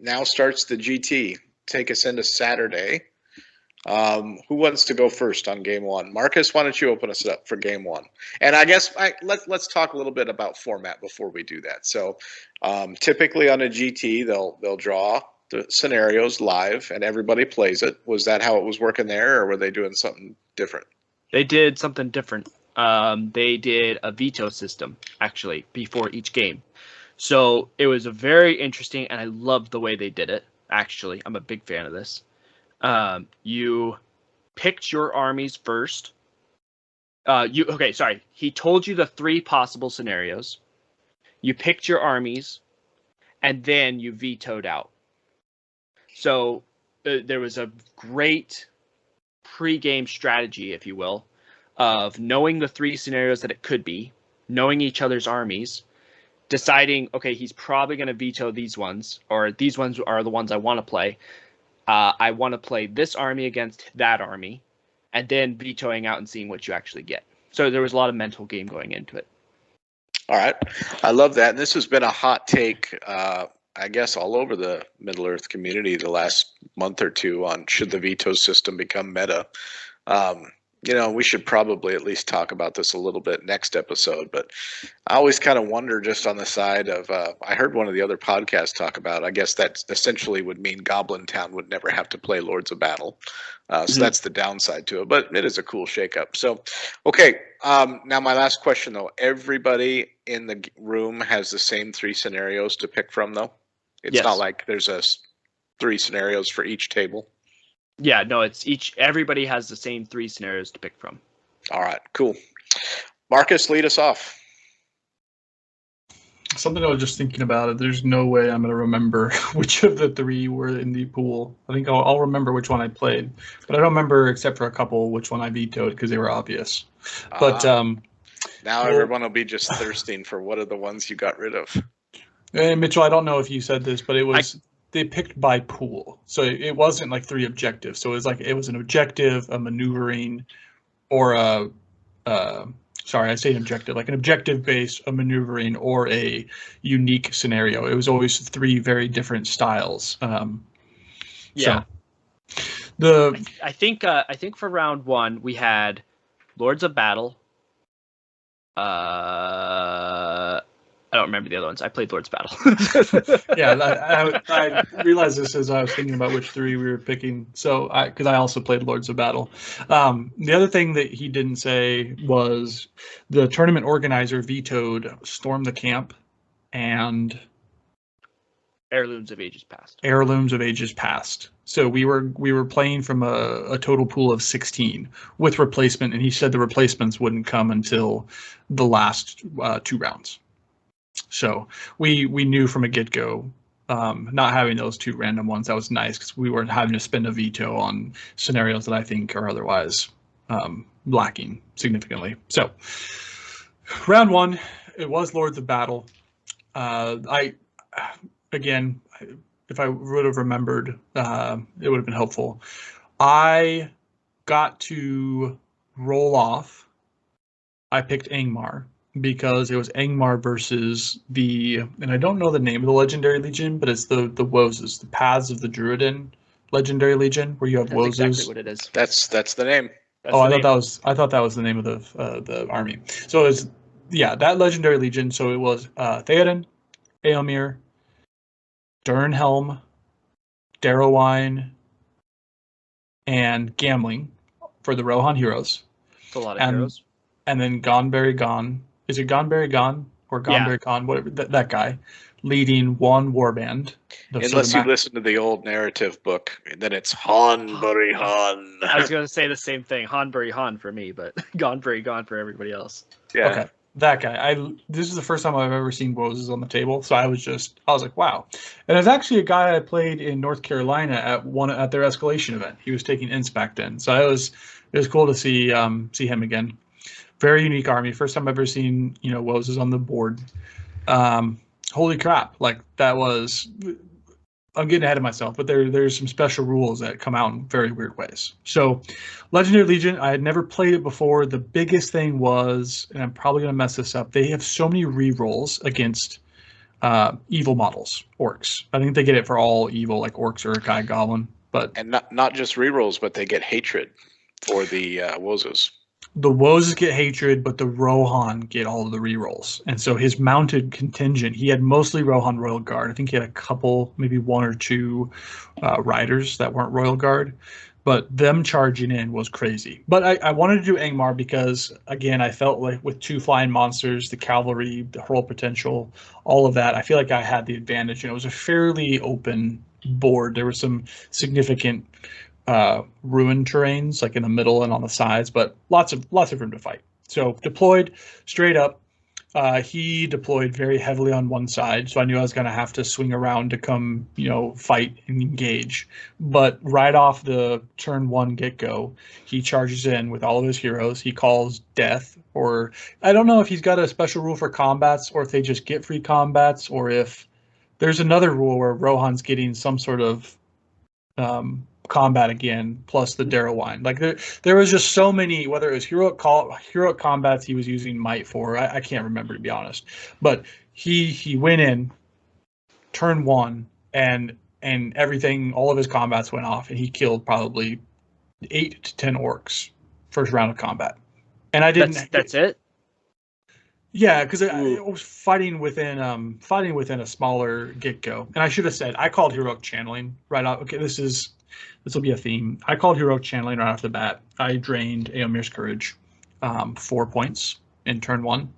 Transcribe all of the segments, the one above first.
now starts the GT. Take us into Saturday. Who wants to go first on game one? Marcus, why don't you open us up for game one? And I guess let's talk a little bit about format before we do that. So typically on a GT, they'll draw the scenarios live and everybody plays it. Was that how it was working there, or were they doing something different? They did something different. They did a veto system, actually, before each game. So it was a very interesting, and I loved the way they did it, actually. I'm a big fan of this. You picked your armies first. He told you the 3 possible scenarios. You picked your armies, and then you vetoed out. So there was a great pre-game strategy, if you will, of knowing the 3 scenarios that it could be, knowing each other's armies, deciding, okay, he's probably going to veto these ones, or these ones are the ones I want to play. I want to play this army against that army, and then vetoing out and seeing what you actually get. So there was a lot of mental game going into it. All right. I love that. And this has been a hot take, I guess, all over the Middle-earth community the last month or two on should the veto system become meta. We should probably at least talk about this a little bit next episode, but I always kind of wonder just on the side of, I heard one of the other podcasts talk about, I guess that essentially would mean Goblin Town would never have to play Lords of Battle. So that's the downside to it, but it is a cool shakeup. So, okay. Now my last question though, everybody in the room has the same 3 scenarios to pick from though? It's not like there's 3 scenarios for each table. Yeah, no, everybody has the same 3 scenarios to pick from. All right, cool. Marcus, lead us off. Something I was just thinking about it. There's no way I'm going to remember which of the 3 were in the pool. I think I'll remember which one I played, but I don't remember, except for a couple, which one I vetoed because they were obvious. But now everyone will be just thirsting for what are the ones you got rid of. Mitchell, I don't know if you said this, but it was they picked by pool, so it wasn't like 3 objectives. So it was an objective, a maneuvering, or an objective based, a maneuvering, or a unique scenario. It was always 3 very different styles. Yeah. So I think for round 1 we had Lords of Battle. I don't remember the other ones. I played Lord's Battle. Yeah, I realized this as I was thinking about which 3 we were picking. So, because I also played Lords of Battle. The other thing that he didn't say was the tournament organizer vetoed Storm the Camp and Heirlooms of Ages Past. Heirlooms of Ages Past. So we were playing from a total pool of 16 with replacement, and he said the replacements wouldn't come until the last 2 rounds. So we knew from a get-go, not having those 2 random ones, that was nice because we weren't having to spend a veto on scenarios that I think are otherwise lacking significantly. So round 1, it was Lords of Battle. If I would have remembered, it would have been helpful. I got to roll off. I picked Angmar because it was Angmar versus and I don't know the name of the Legendary Legion, but it's the Wozes, the Paths of the Druidin Legendary Legion, where you have Wozes. That's exactly what it is. That's the name. I thought that was the name of the army. So it was, that Legendary Legion. So it was Theoden, Eomer, Durnhelm, Darrowwine, and Gamling for the Rohan heroes. It's a lot of heroes. And then Gone Berry Gone. Is it Gone Berry Gone or Gone Berry Gone? Whatever, that guy leading one warband. Unless you listen to the old narrative book, then it's Hanbury Han. I was going to say the same thing, Hanbury Han for me, but Gone Berry Gone for everybody else. Yeah. Okay. That guy. This is the first time I've ever seen Wozes on the table, so I was like, wow. And it's actually a guy I played in North Carolina at their escalation event. He was taking Inspect in, so it was cool to see him again. Very unique army. First time I've ever seen Wozes on the board. Holy crap! Like that was. I'm getting ahead of myself, but there's some special rules that come out in very weird ways. So, Legendary Legion, I had never played it before. The biggest thing was, and I'm probably going to mess this up, they have so many rerolls against evil models, orcs. I think they get it for all evil, like orcs or a guy goblin. But And not just rerolls, but they get hatred for the Wozos. the Wozes get hatred, but the Rohan get all of the rerolls. And so his mounted contingent, he had mostly Rohan Royal Guard. I think he had a couple, maybe one or two riders that weren't Royal Guard. But them charging in was crazy. But I wanted to do Angmar because, again, I felt like with 2 flying monsters, the cavalry, the hurl potential, all of that, I feel like I had the advantage. And it was a fairly open board. There were some significant ruin terrains like in the middle and on the sides, but lots of room to fight. So deployed straight up. He deployed very heavily on one side, so I knew I was going to have to swing around to come, fight and engage. But right off the turn 1 get-go, he charges in with all of his heroes. He calls death, or I don't know if he's got a special rule for combats, or if they just get free combats, or if there's another rule where Rohan's getting some sort of combat again, plus the Darrowwine. Like there was just so many, whether it was heroic combats he was using might for, I can't remember, to be honest. But he went in turn 1 and everything, all of his combats went off, and he killed probably 8 to 10 orcs first round of combat. And I didn't. That's it. Yeah, because I was fighting within a smaller get-go, and I should have said I called heroic channeling right off. Okay, this will be a theme. I called heroic channeling right off the bat. I drained Eomir's courage 4 points in turn 1,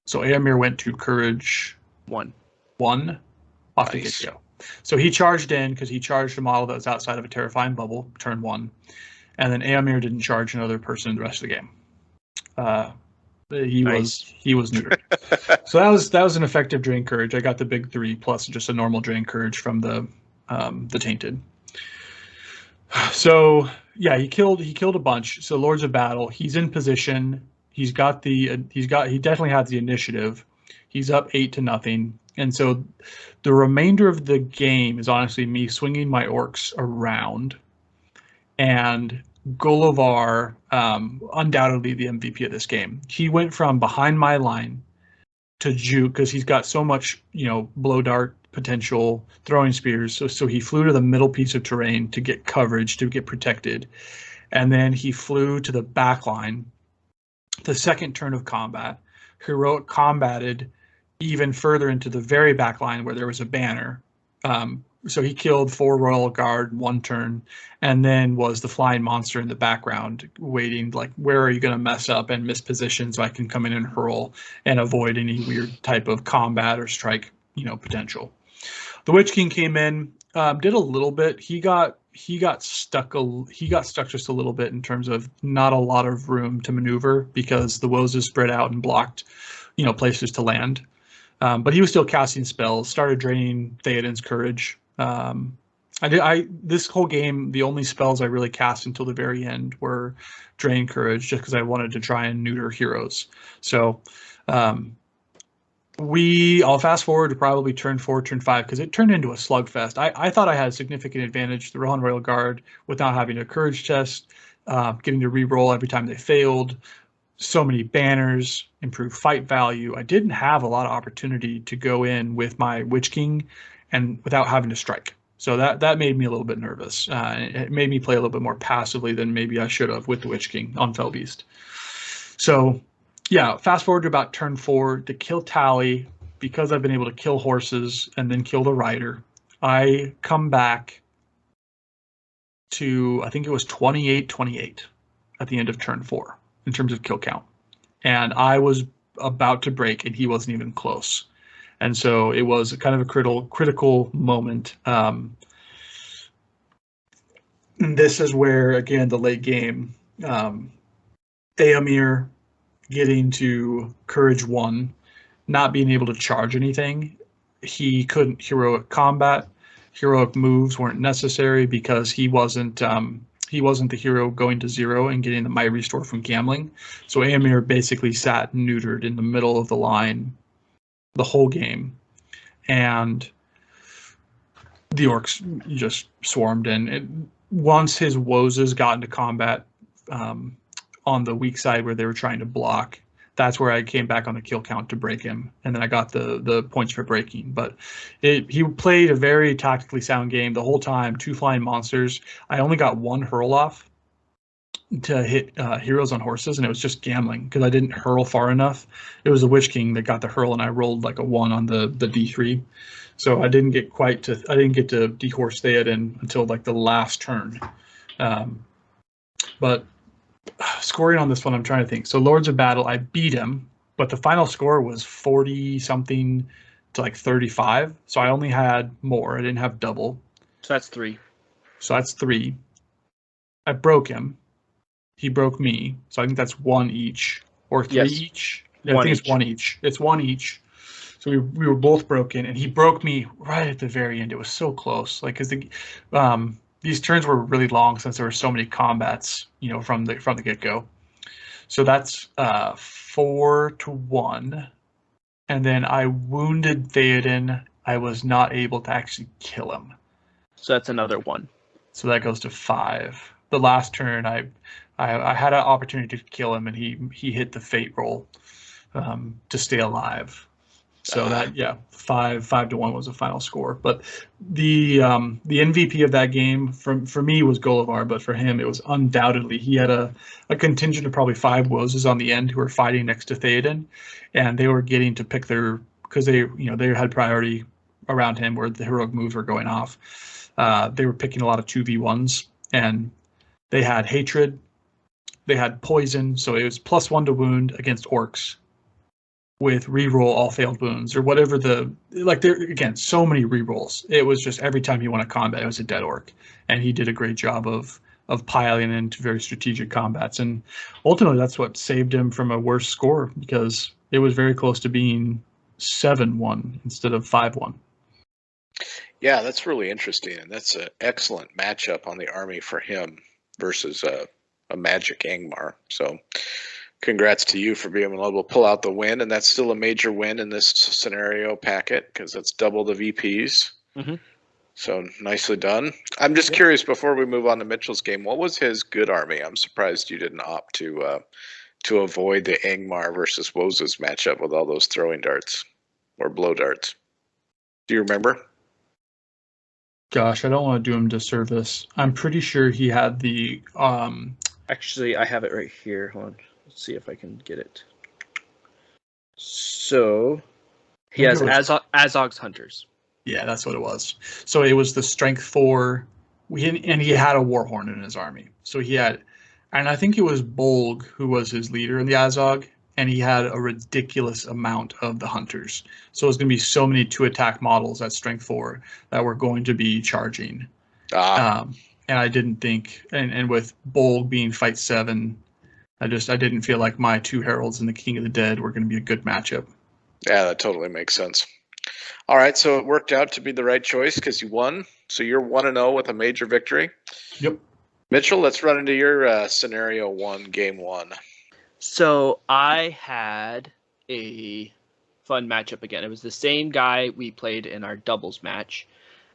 so Eomir went to courage 1 off the get-go. So he charged in because he charged a model that was outside of a terrifying bubble turn 1, and then Eomir didn't charge another person the rest of the game. He was neutered. So that was an effective drain courage. I got the big 3 plus just a normal drain courage from the tainted. So yeah, he killed a bunch. So Lords of Battle, he's in position. He definitely has the initiative. He's up 8-0, and so the remainder of the game is honestly me swinging my orcs around, and Golovar, undoubtedly the MVP of this game. He went from behind my line to juke because he's got so much, blow dart potential, throwing spears. So he flew to the middle piece of terrain to get coverage, to get protected. And then he flew to the back line. The second turn of combat, heroic combated even further into the very back line where there was a banner. So he killed 4 Royal Guard 1 turn, and then was the flying monster in the background waiting, like, where are you going to mess up and miss position so I can come in and hurl and avoid any weird type of combat or strike, potential. The Witch King came in, did a little bit. He got stuck just a little bit in terms of not a lot of room to maneuver because the Wozes spread out and blocked, places to land. But he was still casting spells, started draining Theoden's courage. This whole game, the only spells I really cast until the very end were drain courage, just because I wanted to try and neuter heroes. So I'll fast forward to probably turn 4, turn 5, because it turned into a slugfest. I thought I had a significant advantage, the Rohan Royal Guard, without having a courage test, getting to re-roll every time they failed. So many banners, improved fight value. I didn't have a lot of opportunity to go in with my Witch King and without having to strike. So that made me a little bit nervous. It made me play a little bit more passively than maybe I should have with the Witch King on Fellbeast. So yeah, fast forward to about turn 4 to kill Tally, because I've been able to kill horses and then kill the rider. I come back to, I think it was 28-28 at the end of turn 4 in terms of kill count. And I was about to break and he wasn't even close. And so it was kind of a critical moment. This is where, again, the late game, Eomir getting to Courage 1, not being able to charge anything. He couldn't heroic combat. Heroic moves weren't necessary because he wasn't the hero going to 0 and getting the might restore from gambling. So Eomir basically sat neutered in the middle of the line the whole game, and the orcs just swarmed in. Once his Wozes got into combat on the weak side where they were trying to block, that's where I came back on the kill count to break him, and then I got the points for breaking. But he played a very tactically sound game the whole time. 2 flying monsters. I only got 1 hurl off to hit heroes on horses, and it was just gambling because I didn't hurl far enough. It was the Witch King that got the hurl, and I rolled like a 1 on the D3, so I didn't get to dehorse Theoden until like the last turn. But scoring on this one, I'm trying to think. So Lords of Battle, I beat him, but the final score was 40 something to like 35. So I only had more. I didn't have double. So that's 3. So that's 3. I broke him. He broke me. So I think that's 1 each or 3 Yes. each. One I think each. it's 1 each. It's 1 each. So we were both broken, and he broke me right at the very end. It was so close. Like, because these turns were really long since there were so many combats, from the get-go. So that's 4-1, and then I wounded Theoden. I was not able to actually kill him. So that's another 1. So that goes to 5. The last turn, I had an opportunity to kill him, and he hit the fate roll to stay alive. So that 5-1 was the final score. But the MVP of that game for me was Gullivar, but for him it was undoubtedly, he had a contingent of probably 5 Wozes on the end who were fighting next to Theoden, and they were getting to pick because they had priority around him where the heroic moves were going off. They were picking a lot of 2v1s, and they had hatred, they had poison, so it was +1 to wound against orcs, with reroll all failed wounds or whatever there again, so many rerolls. It was just every time he won a combat, it was a dead orc, and he did a great job of piling into very strategic combats, and ultimately that's what saved him from a worse score, because it was very close to being 7-1 instead of 5-1. Yeah, that's really interesting, and that's an excellent matchup on the army for him versus a magic Angmar. So congrats to you for being able to pull out the win, and that's still a major win in this scenario packet because that's double the VPs. Mm-hmm. So nicely done. I'm just curious, before we move on to Mitchell's game, what was his good army? I'm surprised you didn't opt to avoid the Angmar versus Wozes matchup with all those throwing darts or blow darts. Do you remember? Gosh, I don't want to do him disservice. I'm pretty sure he had the Actually, I have it right here. Hold on. Let's see if I can get it. So he has Azog's Hunters. Yeah, that's what it was. So it was the strength 4, and he had a Warhorn in his army. So he had, and I think it was Bolg who was his leader in the Azog, and he had a ridiculous amount of the Hunters. So it was going to be so many 2-attack models at strength 4 that were going to be charging. And I didn't think, and with Bolg being fight 7, I didn't feel like my 2 heralds and the King of the Dead were going to be a good matchup. Yeah, that totally makes sense. All right, so it worked out to be the right choice because you won. So you're 1-0 with a major victory. Yep. Mitchell, let's run into your scenario 1, game 1. So I had a fun matchup again. It was the same guy we played in our doubles match,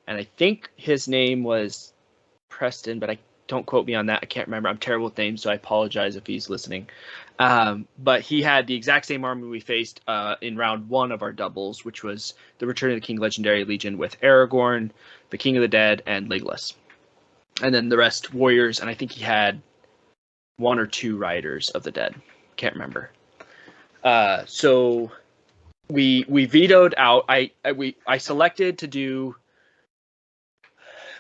and I think his name was Preston, but don't quote me on that. I can't remember. I'm terrible with names, so I apologize if he's listening. But he had the exact same army we faced in round 1 of our doubles, which was the Return of the King Legendary Legion with Aragorn, the King of the Dead, and Legolas. And then the rest warriors, and I think he had 1 or 2 riders of the dead. Can't remember. So we vetoed out. I selected to do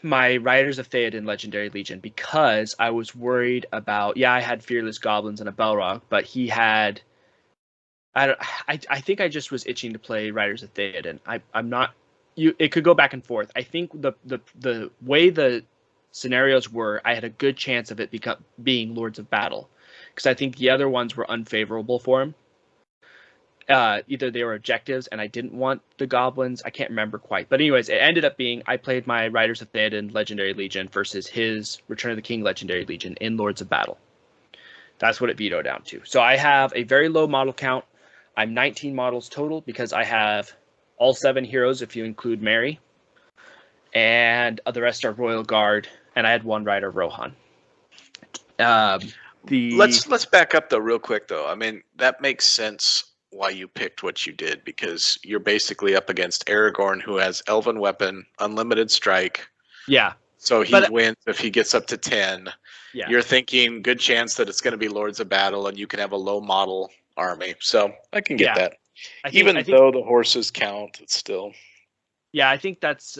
my Riders of Theoden Legendary Legion because I was worried about. I had Fearless Goblins and a Balrog, but he had. I think I just was itching to play Riders of Theoden. I'm not. It could go back and forth. I think the way the scenarios were, I had a good chance of it being Lords of Battle, because I think the other ones were unfavorable for him. Either they were objectives and I didn't want the goblins. I can't remember quite. But anyways, it ended up being I played my Riders of Theoden Legendary Legion versus his Return of the King Legendary Legion in Lords of Battle. That's what it vetoed down to. So I have a very low model count. I'm 19 models total because I have all 7 heroes if you include Mary. And the rest are Royal Guard. And I had 1 rider, Rohan. Let's back up though real quick though. I mean, that makes sense why you picked what you did, because you're basically up against Aragorn, who has Elven Weapon, Unlimited Strike. Yeah. So he But- wins if he gets up to 10. Yeah. You're thinking good chance that it's going to be Lords of Battle and you can have a low model army. So I can get that. Even though the horses count, it's still. Yeah, I think that's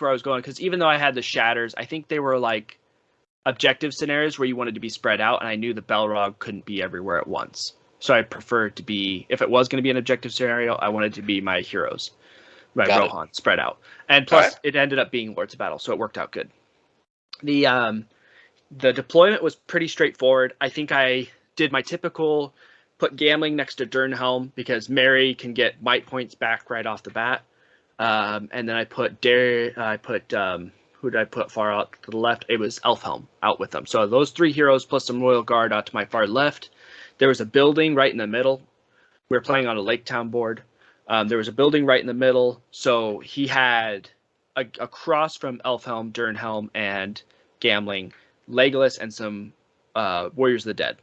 where I was going, because even though I had the shatters, I think they were like objective scenarios where you wanted to be spread out, and I knew the Balrog couldn't be everywhere at once. So I preferred to be, if it was going to be an objective scenario, I wanted to be my heroes, my Rohan, spread out. And plus, it ended up being Lords of Battle, so it worked out good. The deployment was pretty straightforward. I think I did my typical put Gambling next to Durnhelm because Mary can get might points back right off the bat. And then I put who did I put far out to the left? It was Elfhelm out with them. So those 3 heroes plus some Royal Guard out to my far left. There was a building right in the middle. We were playing on a Lake Town board. There was a building right in the middle. So he had across from Elfhelm, Durnhelm, and Gambling, Legolas, and some Warriors of the Dead.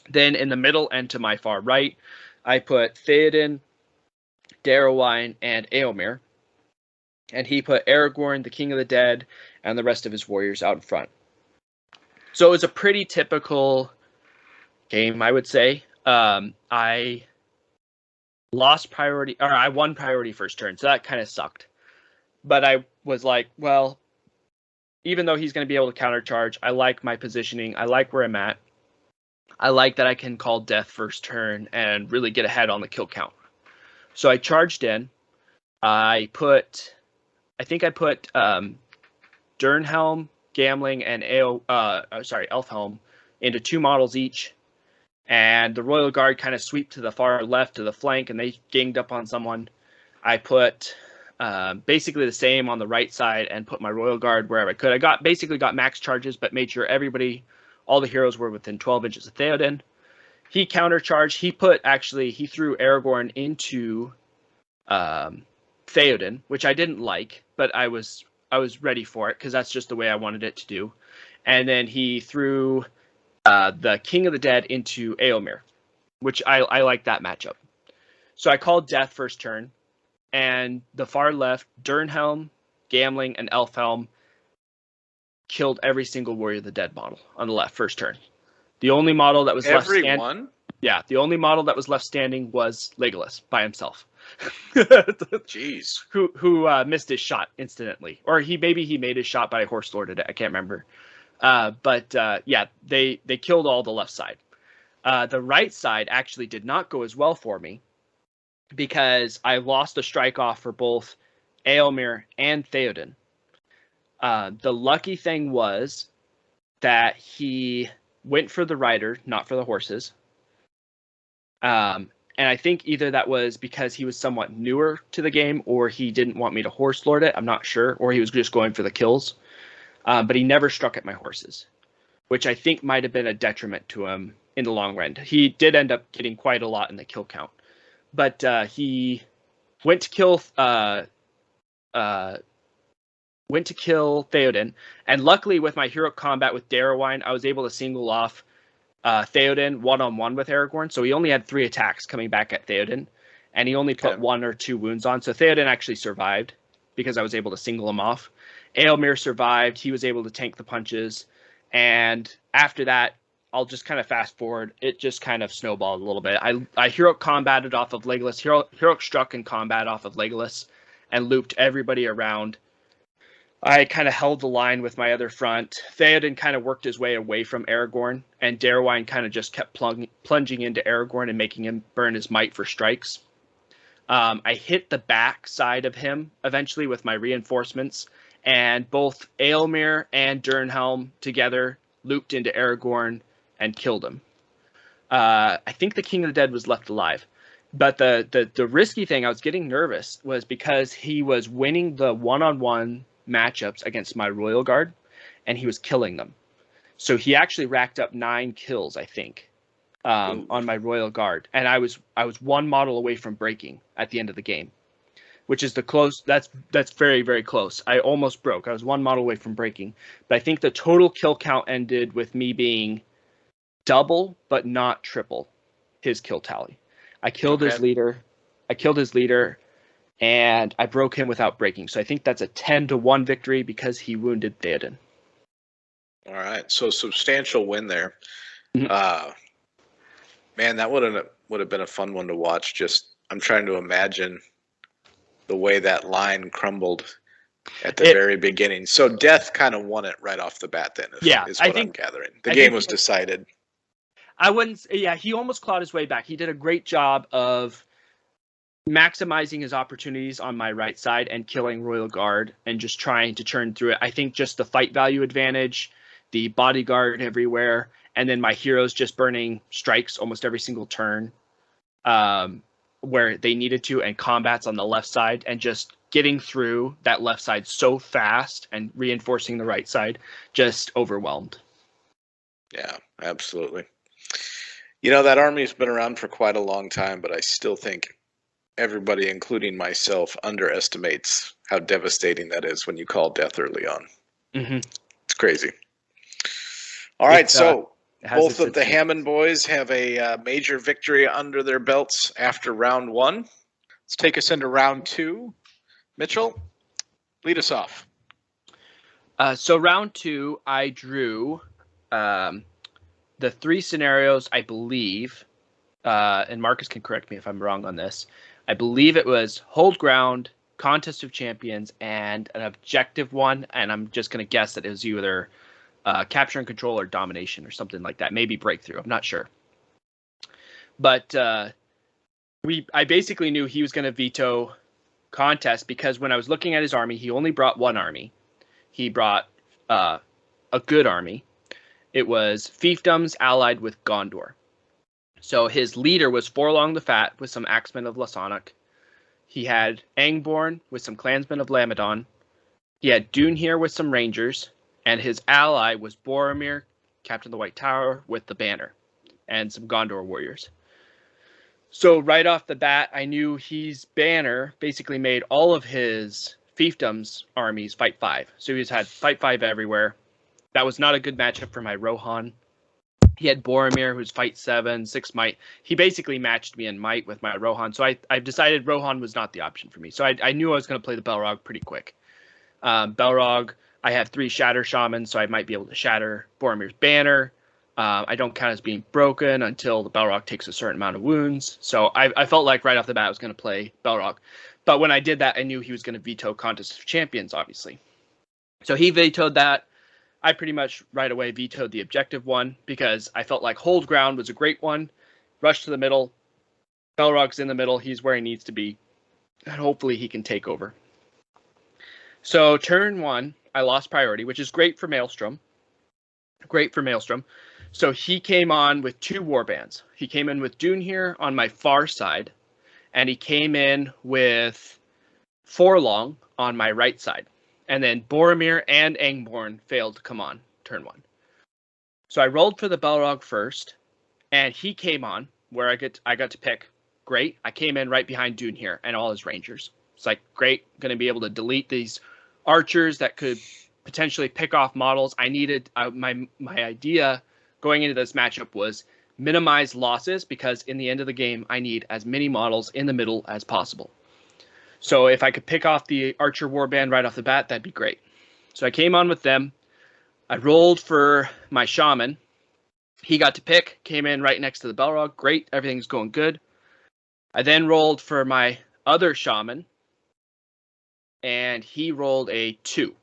Then in the middle and to my far right, I put Theoden, Darrowwine, and Eomer. And he put Aragorn, the King of the Dead, and the rest of his warriors out in front. So it was a pretty typical game, I would say. I lost priority, or I won priority first turn, so that kind of sucked. But I was like, well, even though he's going to be able to countercharge, I like my positioning. I like where I'm at. I like that I can call death first turn and really get ahead on the kill count. So I charged in. I think I put Durnhelm, Gambling, and Elfhelm into 2 models each. And the Royal Guard kind of sweep to the far left to the flank, and they ganged up on someone. I put basically the same on the right side and put my Royal Guard wherever I could. I basically got max charges, but made sure all the heroes were within 12 inches of Theoden. He countercharged. He threw Aragorn into Theoden, which I didn't like, but I was ready for it because that's just the way I wanted it to do. And then he threw the King of the Dead into Eomer, which I like that matchup. So I called death first turn, and the far left, Durnhelm, Gambling, and Elfhelm killed every single Warrior of the Dead model on the left first turn. The only model that was left standing. Yeah, the only model that was left standing was Legolas by himself. Jeez. Who missed his shot instantly, or he made his shot, but I horse lorded it. I can't remember. But they killed all the left side. The right side actually did not go as well for me because I lost a strike off for both Eomer and Theoden. The lucky thing was that he went for the rider, not for the horses. And I think either that was because he was somewhat newer to the game, or he didn't want me to horse lord it. I'm not sure. Or he was just going for the kills. But he never struck at my horses, which I think might have been a detriment to him in the long run. He did end up getting quite a lot in the kill count. But he went to kill Theoden. And luckily with my hero combat with Darrowwine, I was able to single off Theoden one-on-one with Aragorn, so he only had 3 attacks coming back at Theoden, and he only put 1 or 2 wounds on, so Theoden actually survived because I was able to single him off. Eomer survived, he was able to tank the punches, and after that, I'll just kind of fast forward, it just kind of snowballed a little bit. I heroic combated off of Legolas, heroic struck in combat off of Legolas, and looped everybody around. I kind of held the line with my other front. Theoden kind of worked his way away from Aragorn, and Darrowwine kind of just kept plunging into Aragorn and making him burn his might for strikes. I hit the back side of him eventually with my reinforcements, and both Eomer and Durnhelm together looped into Aragorn and killed him. I think the King of the Dead was left alive. But the risky thing, I was getting nervous, was because he was winning the one-on-one matchups against my Royal Guard, and he was killing them. So he actually racked up 9 kills, I think, on my Royal Guard, and I was 1 model away from breaking at the end of the game, which is that's very, very close. I almost broke. I was 1 model away from breaking, but I think the total kill count ended with me being double but not triple his kill tally. I killed his Okay. leader, and I broke him without breaking. So I think that's a 10-1 victory because he wounded Theoden. All right. So substantial win there. Mhm. Man, that would have been a fun one to watch. Just I'm trying to imagine the way that line crumbled at the very beginning. So Death kind of won it right off the bat then, is what I'm gathering. The game was decided. I wouldn't. Yeah, he almost clawed his way back. He did a great job of maximizing his opportunities on my right side and killing Royal Guard and just trying to churn through it. I think just the fight value advantage, the bodyguard everywhere, and then my heroes just burning strikes almost every single turn where they needed to, and combats on the left side, and just getting through that left side so fast and reinforcing the right side just overwhelmed. Yeah, absolutely. You know, that army's been around for quite a long time, but I still think everybody, including myself, underestimates how devastating that is when you call death early on. Mm-hmm. It's crazy. All right, so both of the advantage. Hammond boys have a major victory under their belts after round one. Let's take us into round two. Mitchell, lead us off. So round two, I drew the three scenarios, I believe, and Marcus can correct me if I'm wrong on this. I believe it was Hold Ground, Contest of Champions, and an objective one. And I'm just going to guess that it was either Capture and Control or Domination or something like that. Maybe Breakthrough. I'm not sure. But I basically knew he was going to veto Contest because when I was looking at his army, he only brought one army. He brought a good army. It was fiefdoms allied with Gondor. So his leader was Forlong the Fat with some Axemen of Lasonic. He had Angborn with some Clansmen of Lamedon. He had Dunhir with some Rangers. And his ally was Boromir, Captain of the White Tower, with the banner. And some Gondor warriors. So right off the bat, I knew his banner basically made all of his fiefdoms armies fight 5. So he's had fight 5 everywhere. That was not a good matchup for my Rohan. He had Boromir, who's fight 7, 6 might. He basically matched me in might with my Rohan. So I decided Rohan was not the option for me. So I knew I was going to play the Balrog pretty quick. Balrog, I have 3 Shatter Shamans, so I might be able to shatter Boromir's banner. I don't count as being broken until the Balrog takes a certain amount of wounds. So I felt like right off the bat I was going to play Balrog. But when I did that, I knew he was going to veto Contest of Champions, obviously. So he vetoed that. I pretty much right away vetoed the objective one because I felt like Hold Ground was a great one. Rush to the middle. Balrog's in the middle. He's where he needs to be. And hopefully he can take over. So turn 1, I lost priority, which is great for Maelstrom. So he came on with 2 warbands. He came in with Dunhir on my far side, and he came in with Forlong on my right side. And then Boromir and Angborn failed to come on turn 1. So I rolled for the Balrog first, and he came on where I got to pick. Great. I came in right behind Dunhir and all his rangers. It's like, great. Going to be able to delete these archers that could potentially pick off models. I needed my idea going into this matchup was minimize losses because in the end of the game, I need as many models in the middle as possible. So if I could pick off the Archer Warband right off the bat, that'd be great. So I came on with them. I rolled for my Shaman. He got to pick, came in right next to the Balrog. Great, everything's going good. I then rolled for my other Shaman, and he rolled a 2.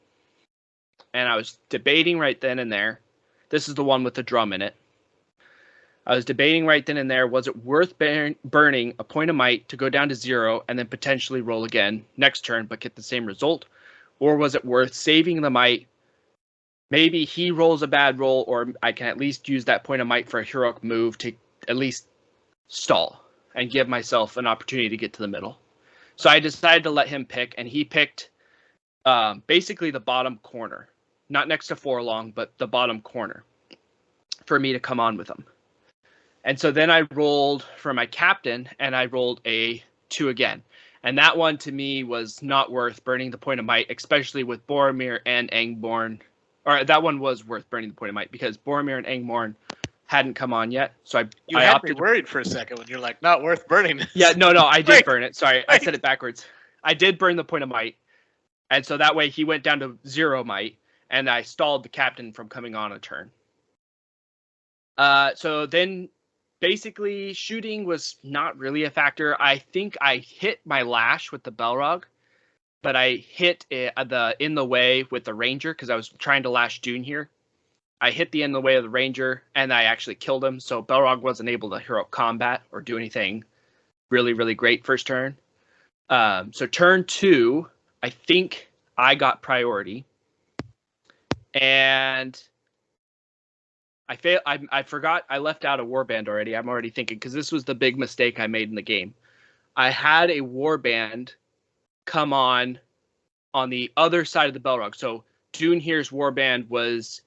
And I was debating right then and there. This is the one with the drum in it. I was debating right then and there, was it worth burning a point of might to go down to 0 and then potentially roll again next turn but get the same result? Or was it worth saving the might? Maybe he rolls a bad roll, or I can at least use that point of might for a heroic move to at least stall and give myself an opportunity to get to the middle. So I decided to let him pick, and he picked basically the bottom corner. Not next to Forlong, but the bottom corner for me to come on with him. And so then I rolled for my captain, and I rolled a 2 again. And that one to me was not worth burning the point of might, especially with Boromir and Angborn. Or that one was worth burning the point of might because Boromir and Angborn hadn't come on yet. So You I had me opted. worried for a second when you're like, not worth burning. Yeah, no, I did Wait, burn it. Sorry, I said it backwards. I did burn the point of might, and so that way he went down to 0 might, and I stalled the captain from coming on a turn. So then basically shooting was not really a factor. I think I hit my lash with the Belrog, but I hit in the way with the Ranger because I was trying to lash Dune here. I hit the in the way of the Ranger, and I actually killed him, so Belrog wasn't able to hero combat or do anything really, really great first turn. So turn 2, I think I got priority. And I forgot I left out a warband already. I'm already thinking because this was the big mistake I made in the game. I had a warband come on the other side of the Belrog. So Dune here's warband was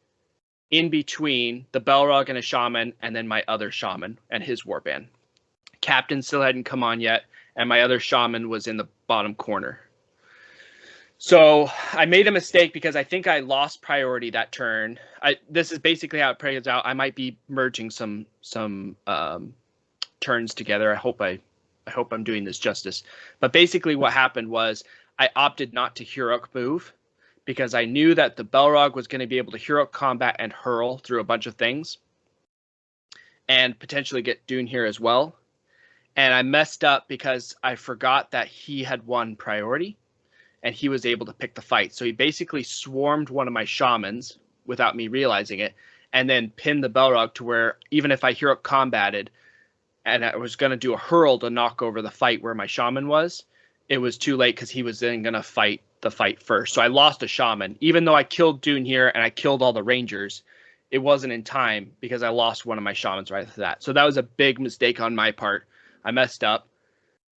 in between the Belrog and a shaman, and then my other shaman and his warband. Captain still hadn't come on yet, and my other shaman was in the bottom corner. So I made a mistake because I think I lost priority that turn. This is basically how it plays out. I might be merging some turns together. I hope I'm doing this justice. But basically what happened was I opted not to heroic move because I knew that the Belrog was going to be able to heroic combat and hurl through a bunch of things and potentially get Dune here as well. And I messed up because I forgot that he had won priority and he was able to pick the fight. So he basically swarmed one of my shamans without me realizing it, and then pinned the Belrog to where even if I heroic combated and I was going to do a hurl to knock over the fight where my shaman was, it was too late because he was then going to fight the fight first. So I lost a shaman. Even though I killed Dune here and I killed all the Rangers, it wasn't in time because I lost one of my shamans right after that. So that was a big mistake on my part. I messed up.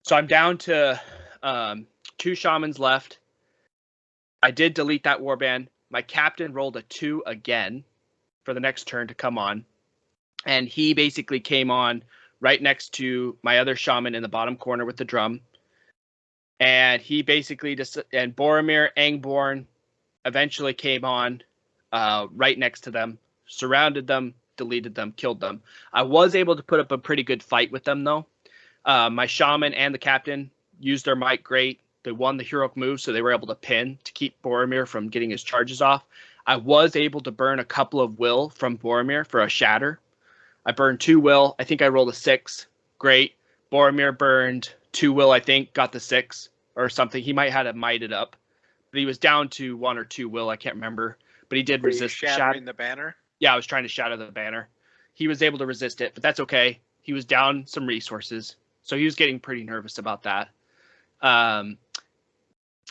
So I'm down to 2 shamans left. I did delete that warband. My captain rolled a 2 again for the next turn to come on. And he basically came on right next to my other shaman in the bottom corner with the drum. And he basically and Boromir, Angborn eventually came on right next to them, surrounded them, deleted them, killed them. I was able to put up a pretty good fight with them, though. My shaman and the captain used their might great. They won the heroic move, so they were able to pin to keep Boromir from getting his charges off. I was able to burn a couple of will from Boromir for a shatter. I burned 2 will. I think I rolled a 6. Great. Boromir burned 2 will, I think, got the 6 or something. He might have had it mighted up, but he was down to 1 or 2 will. I can't remember, but he did resist shattering the banner. Yeah, I was trying to shatter the banner. He was able to resist it, but that's okay. He was down some resources, so he was getting pretty nervous about that.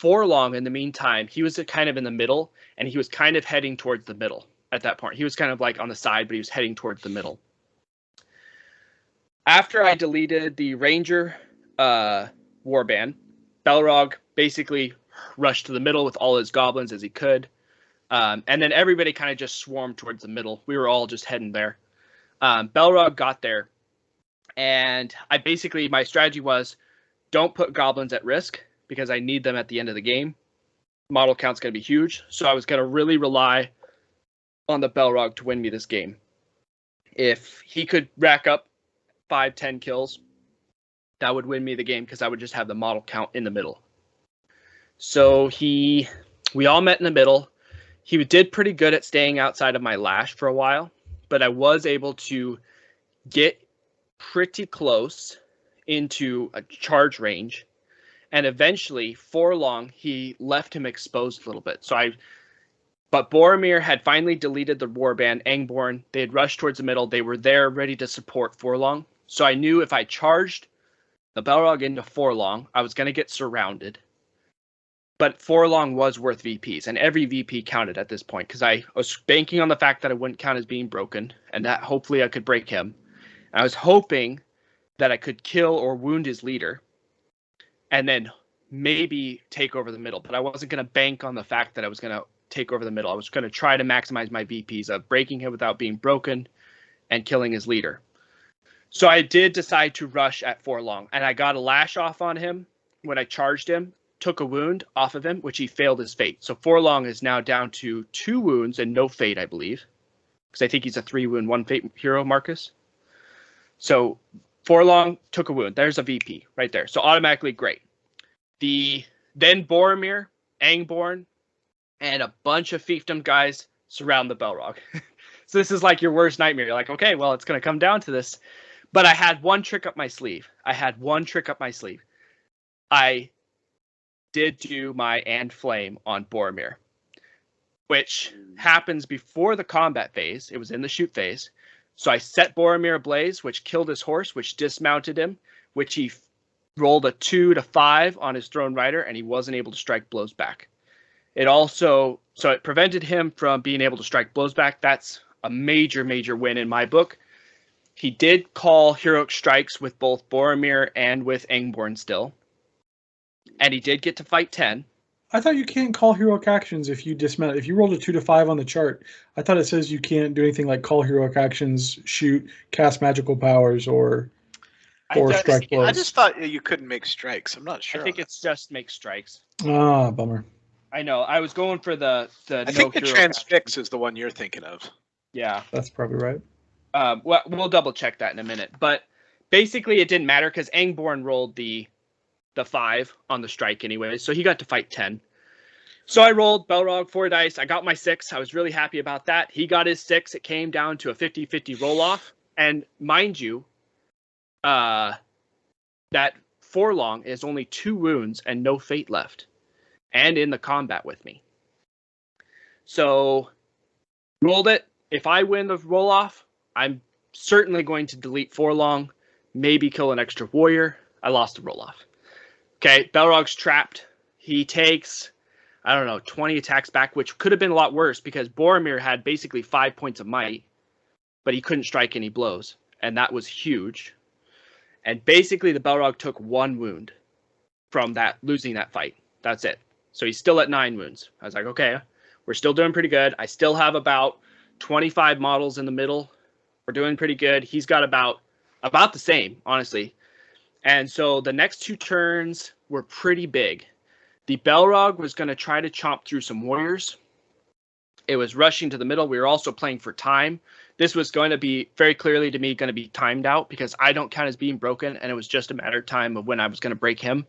Forlong, in the meantime, he was kind of in the middle, and he was kind of heading towards the middle at that point. He was kind of like on the side, but he was heading towards the middle. After I deleted the Ranger warband, Belrog basically rushed to the middle with all his goblins as he could. And then everybody kind of just swarmed towards the middle. We were all just heading there. Belrog got there, and my strategy was don't put goblins at risk because I need them at the end of the game. Model count's going to be huge, so I was going to really rely on the Belrog to win me this game. If he could rack up 5-10 kills, that would win me the game because I would just have the model count in the middle. So we all met in the middle. He did pretty good at staying outside of my lash for a while, but I was able to get pretty close into a charge range. And eventually, Forlong, he left him exposed a little bit. But Boromir had finally deleted the warband, Angborn. They had rushed towards the middle. They were there ready to support Forlong. So I knew if I charged the Belrog into Forlong, I was going to get surrounded. But Forlong was worth VPs, and every VP counted at this point because I was banking on the fact that I wouldn't count as being broken, and that hopefully I could break him. And I was hoping that I could kill or wound his leader, and then maybe take over the middle. But I wasn't going to bank on the fact that I was going to take over the middle. I was going to try to maximize my VPs of breaking him without being broken and killing his leader. So I did decide to rush at Forlong, and I got a lash off on him when I charged him, took a wound off of him, which he failed his fate. So Forlong is now down to 2 wounds and no fate, I believe. because I think he's a 3-wound, 1 fate hero, Marcus. So Forlong took a wound. There's a VP right there. So automatically great. Then Boromir, Angborn, and a bunch of fiefdom guys surround the Belrog. So this is like your worst nightmare. You're like, okay, well, it's going to come down to this. But I had one trick up my sleeve. I did do my And Flame on Boromir, which happens before the combat phase. It was in the shoot phase. So I set Boromir ablaze, which killed his horse, which dismounted him, which he rolled a 2 to 5 on his Throne Rider, and he wasn't able to strike blows back. It prevented him from being able to strike blows back. That's a major, major win in my book. He did call heroic strikes with both Boromir and with Angborn still. And he did get to fight 10. I thought you can't call heroic actions if you dismount. If you rolled a 2 to 5 on the chart, I thought it says you can't do anything like call heroic actions, shoot, cast magical powers, or strike blows. I just thought you couldn't make strikes. I'm not sure. I think it's just make strikes. Ah, bummer. I know. I was going for the I think the transfix is the one you're thinking of. Yeah. That's probably right. Well, we'll double check that in a minute. But basically it didn't matter because Angborn rolled the 5 on the strike anyway, so he got to fight 10. So I rolled Belrog 4 dice. I got my 6. I was really happy about that. He got his 6. It came down to a 50-50 roll-off. And mind you, that Forlong is only 2 wounds and no fate left. And in the combat with me. So rolled it. If I win the roll-off, I'm certainly going to delete Forlong, maybe kill an extra warrior. I lost the roll-off. Okay, Belrog's trapped. He takes, 20 attacks back, which could have been a lot worse because Boromir had basically 5 points of might, but he couldn't strike any blows, and that was huge. And basically the Belrog took 1 wound from losing that fight. That's it. So he's still at 9 wounds. I was like, okay, we're still doing pretty good. I still have about 25 models in the middle. We're doing pretty good. He's got about the same, honestly. And so the next 2 turns were pretty big. The Belrog was going to try to chomp through some warriors. It was rushing to the middle. We were also playing for time. This was going to be very clearly to me going to be timed out because I don't count as being broken, and it was just a matter of time of when I was going to break him.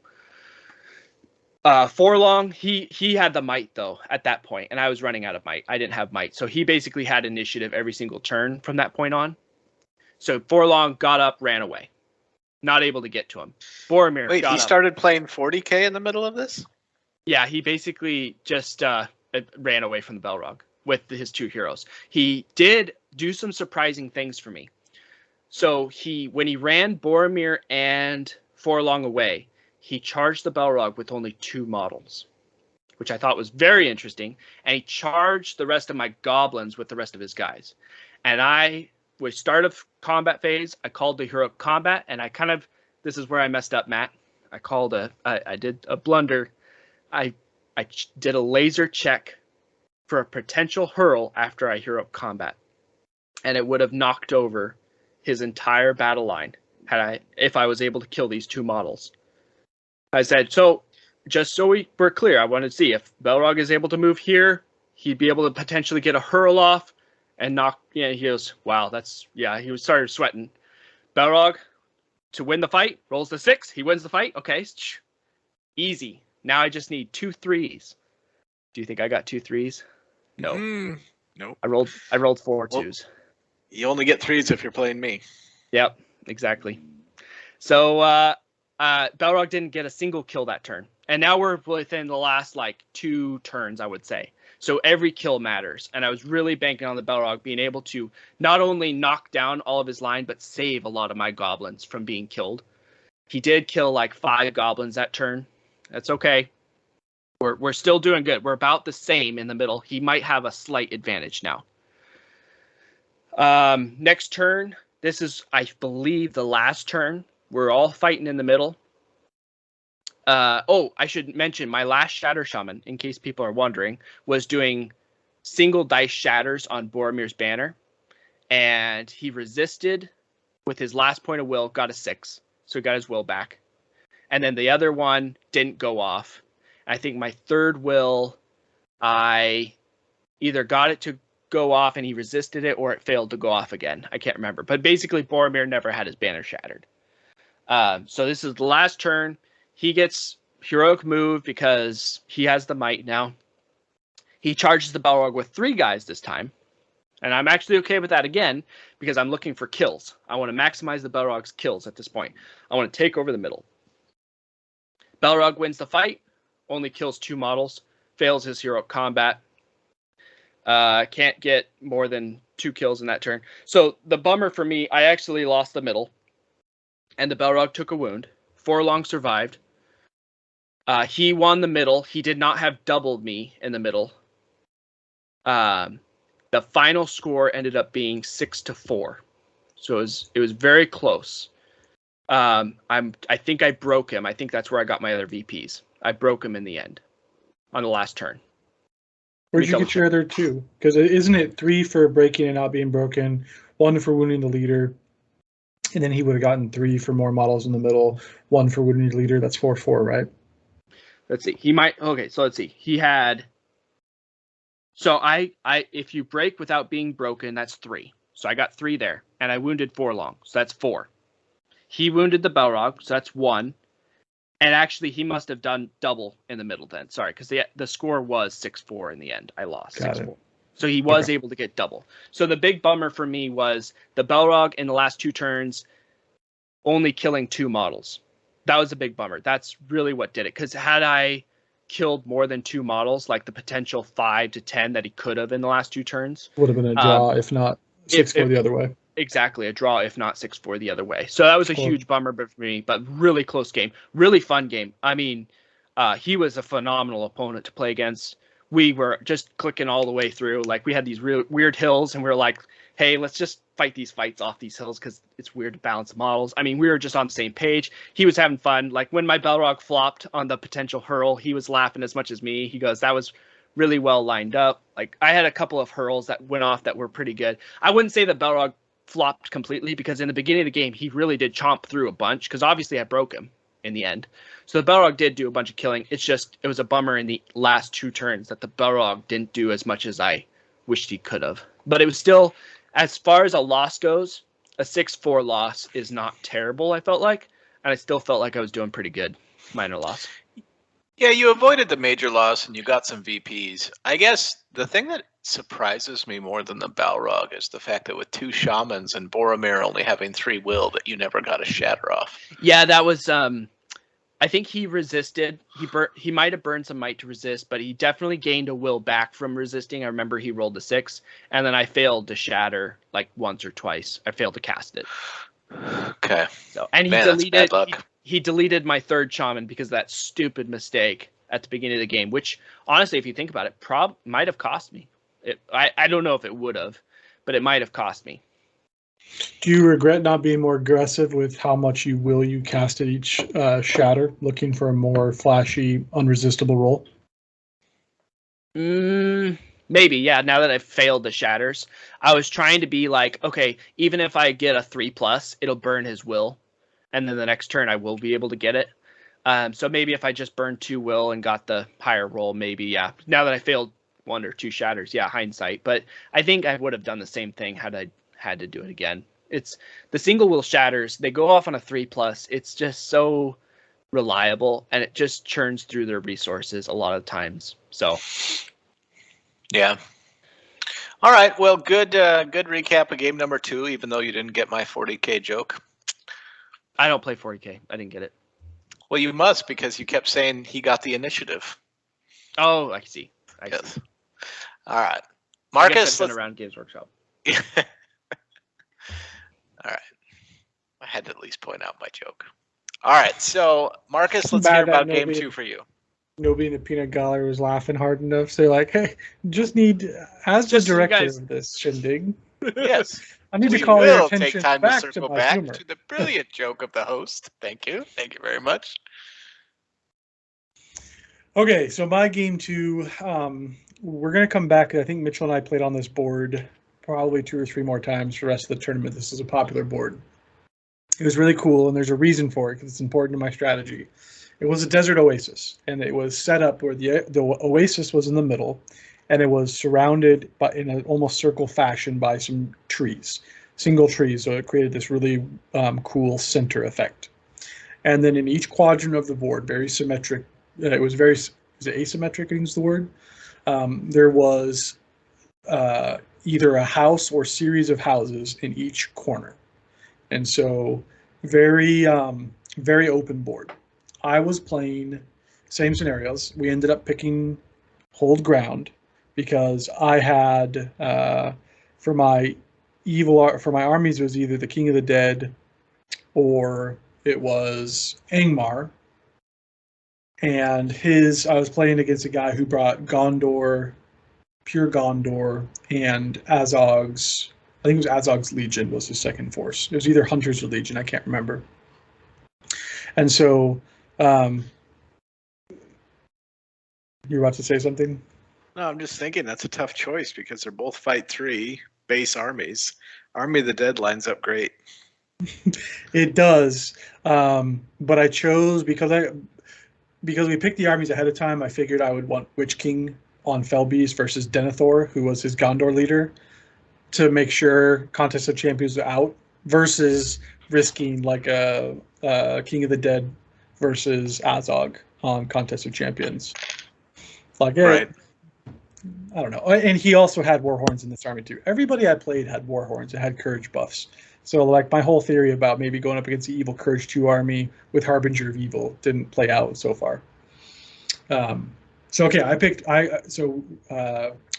Forlong, he had the might though at that point, and I was running out of might. I didn't have might, so he basically had initiative every single turn from that point on. So Forlong got up, ran away. Not able to get to him. Boromir. Wait, he started playing 40k in the middle of this? Yeah, he basically just ran away from the Belrog with his 2 heroes. He did do some surprising things for me. So when he ran Boromir and Forlong away, he charged the Belrog with only 2 models, which I thought was very interesting. And he charged the rest of my goblins with the rest of his guys. And with start of combat phase, I called the heroic combat, and this is where I messed up, Matt. I did a blunder. I did a laser check for a potential hurl after I heroic combat, and it would have knocked over his entire battle line if I was able to kill these 2 models. I said, so just so we're clear, I wanted to see if Belrog is able to move here, he'd be able to potentially get a hurl off and knock. Yeah, he goes, wow, he started sweating. Belrog, to win the fight, rolls the 6. He wins the fight. Okay, easy. Now I just need 2 3s. Do you think I got 2 3s? No. Nope. I rolled 4 2s. You only get 3s if you're playing me. Yep, exactly. So Belrog didn't get a single kill that turn. And now we're within the last 2 turns, I would say. So every kill matters. And I was really banking on the Belrog being able to not only knock down all of his line, but save a lot of my goblins from being killed. He did kill 5 goblins that turn. That's okay. We're still doing good. We're about the same in the middle. He might have a slight advantage now. Next turn. This is, I believe, the last turn. We're all fighting in the middle. I should mention my last Shatter Shaman, in case people are wondering, was doing single dice shatters on Boromir's banner. And he resisted with his last point of will, got a 6. So he got his will back. And then the other one didn't go off. I think my third will, I either got it to go off and he resisted it, or it failed to go off again. I can't remember. But basically, Boromir never had his banner shattered. So this is the last turn. He gets heroic move because he has the might now. He charges the Balrog with 3 guys this time. And I'm actually okay with that again, because I'm looking for kills. I want to maximize the Balrog's kills at this point. I want to take over the middle. Balrog wins the fight, only kills 2 models, fails his heroic combat. Can't get more than 2 kills in that turn. So the bummer for me, I actually lost the middle, and the Balrog took a wound. Forlong survived. He won the middle. He did not have doubled me in the middle. The final score ended up being 6-4, so it was very close. I think I broke him. I think that's where I got my other VPs. I broke him in the end, on the last turn. Where'd you get your other 2? Because isn't it 3 for breaking and not being broken, 1 for wounding the leader, and then he would have gotten 3 for more models in the middle, 1 for wounding the leader. That's 4-4, right? Let's see. He might. Okay, so let's see. He had. So I if you break without being broken, that's 3. So I got 3 there, and I wounded Forlong, so that's 4. He wounded the Balrog, so that's 1. And actually, he must have done double in the middle then. Sorry, because the score was 6-4 in the end. I lost 6-4. So he was able to get double. So the big bummer for me was the Balrog in the last 2 turns only killing 2 models. That was a big bummer. That's really what did it. Because had I killed more than 2 models, like the potential 5 to 10 that he could have in the last 2 turns, would have been a draw, if not 6-4 the other way. Exactly, a draw, if not 6-4 the other way. So that was a huge bummer for me, but really close game. Really fun game. I mean, he was a phenomenal opponent to play against. We were just clicking all the way through. Like, we had these real weird hills, and we were like, hey, let's just fight these fights off these hills because it's weird to balance models. I mean, we were just on the same page. He was having fun. Like, when my Balrog flopped on the potential hurl, he was laughing as much as me. He goes, that was really well lined up. Like, I had a couple of hurls that went off that were pretty good. I wouldn't say the Balrog flopped completely, because in the beginning of the game, he really did chomp through a bunch, because obviously I broke him in the end. So the Balrog did do a bunch of killing. It's just, it was a bummer in the last 2 turns that the Balrog didn't do as much as I wished he could have. But it was still, as far as a loss goes, a 6-4 loss is not terrible, I felt like. And I still felt like I was doing pretty good. Minor loss. Yeah, you avoided the major loss and you got some VPs. I guess the thing that surprises me more than the Balrog is the fact that with 2 shamans and Boromir only having 3 will, that you never got a shatter off. Yeah, that was I think he resisted. He might have burned some might to resist, but he definitely gained a will back from resisting. I remember he rolled a 6, and then I failed to shatter like once or twice. I failed to cast it. Okay. So, and he deleted he deleted my 3rd shaman because of that stupid mistake at the beginning of the game, which honestly, if you think about it, might have cost me. I don't know if it would have, but it might have cost me. Do you regret not being more aggressive with how much you cast at each shatter, looking for a more flashy, unresistible roll? Maybe, yeah. Now that I've failed the shatters, I was trying to be like, okay, even if I get a 3+, it'll burn his will, and then the next turn I will be able to get it. So maybe if I just burned 2 will and got the higher roll, maybe, yeah. Now that I failed 1 or 2 shatters, yeah, hindsight. But I think I would have done the same thing had I had to do it again. It's the single will shatters. They go off on a 3+. It's just so reliable, and it just churns through their resources a lot of times. So, yeah. All right. Well, good recap of game number 2. Even though you didn't get my 40K joke. I don't play 40K. I didn't get it. Well, you must, because you kept saying he got the initiative. Oh, I see. I see. All right, Marcus. I've been around Games Workshop. All right. I had to at least point out my joke. All right, so Marcus, let's hear about game 2 for you. Nobody in the peanut gallery was laughing hard enough. So like, hey, just need, as the director of this shindig, yes, I need to call your attention take time back to circle to back humor. to the brilliant joke of the host. Thank you very much. Okay, so my game 2, we're going to come back. I think Mitchell and I played on this board probably 2 or 3 more times for the rest of the tournament. This is a popular board. It was really cool, and there's a reason for it because it's important to my strategy. It was a desert oasis, and it was set up where the oasis was in the middle, and it was surrounded by in an almost circle fashion by some trees, single trees. So it created this really cool center effect. And then in each quadrant of the board, very symmetric. It was very, is it asymmetric? I think is the word. There was either a house or series of houses in each corner, and so very very open board. I was playing same scenarios. We ended up picking hold ground because I had for my for my armies, it was either the King of the Dead or it was Angmar. And I was playing against a guy who brought Gondor, pure Gondor, and Azog's, I think it was Azog's Legion was his second force. It was either Hunters or Legion, I can't remember. And so, you're about to say something? No, I'm just thinking that's a tough choice because they're both fight 3 base armies. Army of the Dead lines up great. It does, but I chose because we picked the armies ahead of time. I figured I would want Witch King on Felbeast versus Denethor, who was his Gondor leader, to make sure Contest of Champions was out, versus risking like a King of the Dead versus Azog on Contest of Champions. Like, Right. I don't know. And he also had Warhorns in this army too. Everybody I played had Warhorns. It had courage buffs. So like my whole theory about maybe going up against the Evil Courage 2 army with Harbinger of Evil didn't play out so far. So okay,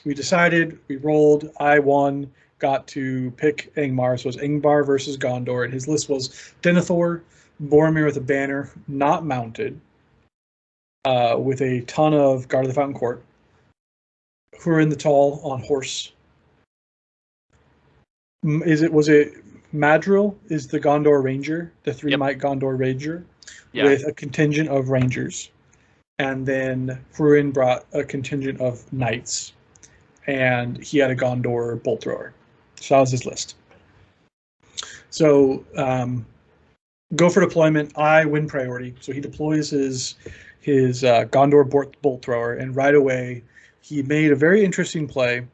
we decided, we rolled, I won, got to pick Angmar. So it was Angmar versus Gondor, and his list was Denethor, Boromir with a banner, not mounted, with a ton of Guard of the Fountain Court, Hurin the Tall on horse. Was it Madril is the Gondor Ranger, the 3-might Gondor Ranger, with a contingent of Rangers. And then Hurin brought a contingent of Knights, and he had a Gondor Bolt Thrower. So that was his list. So go for deployment. I win priority. So he deploys his Gondor Bolt Thrower, and right away he made a very interesting play.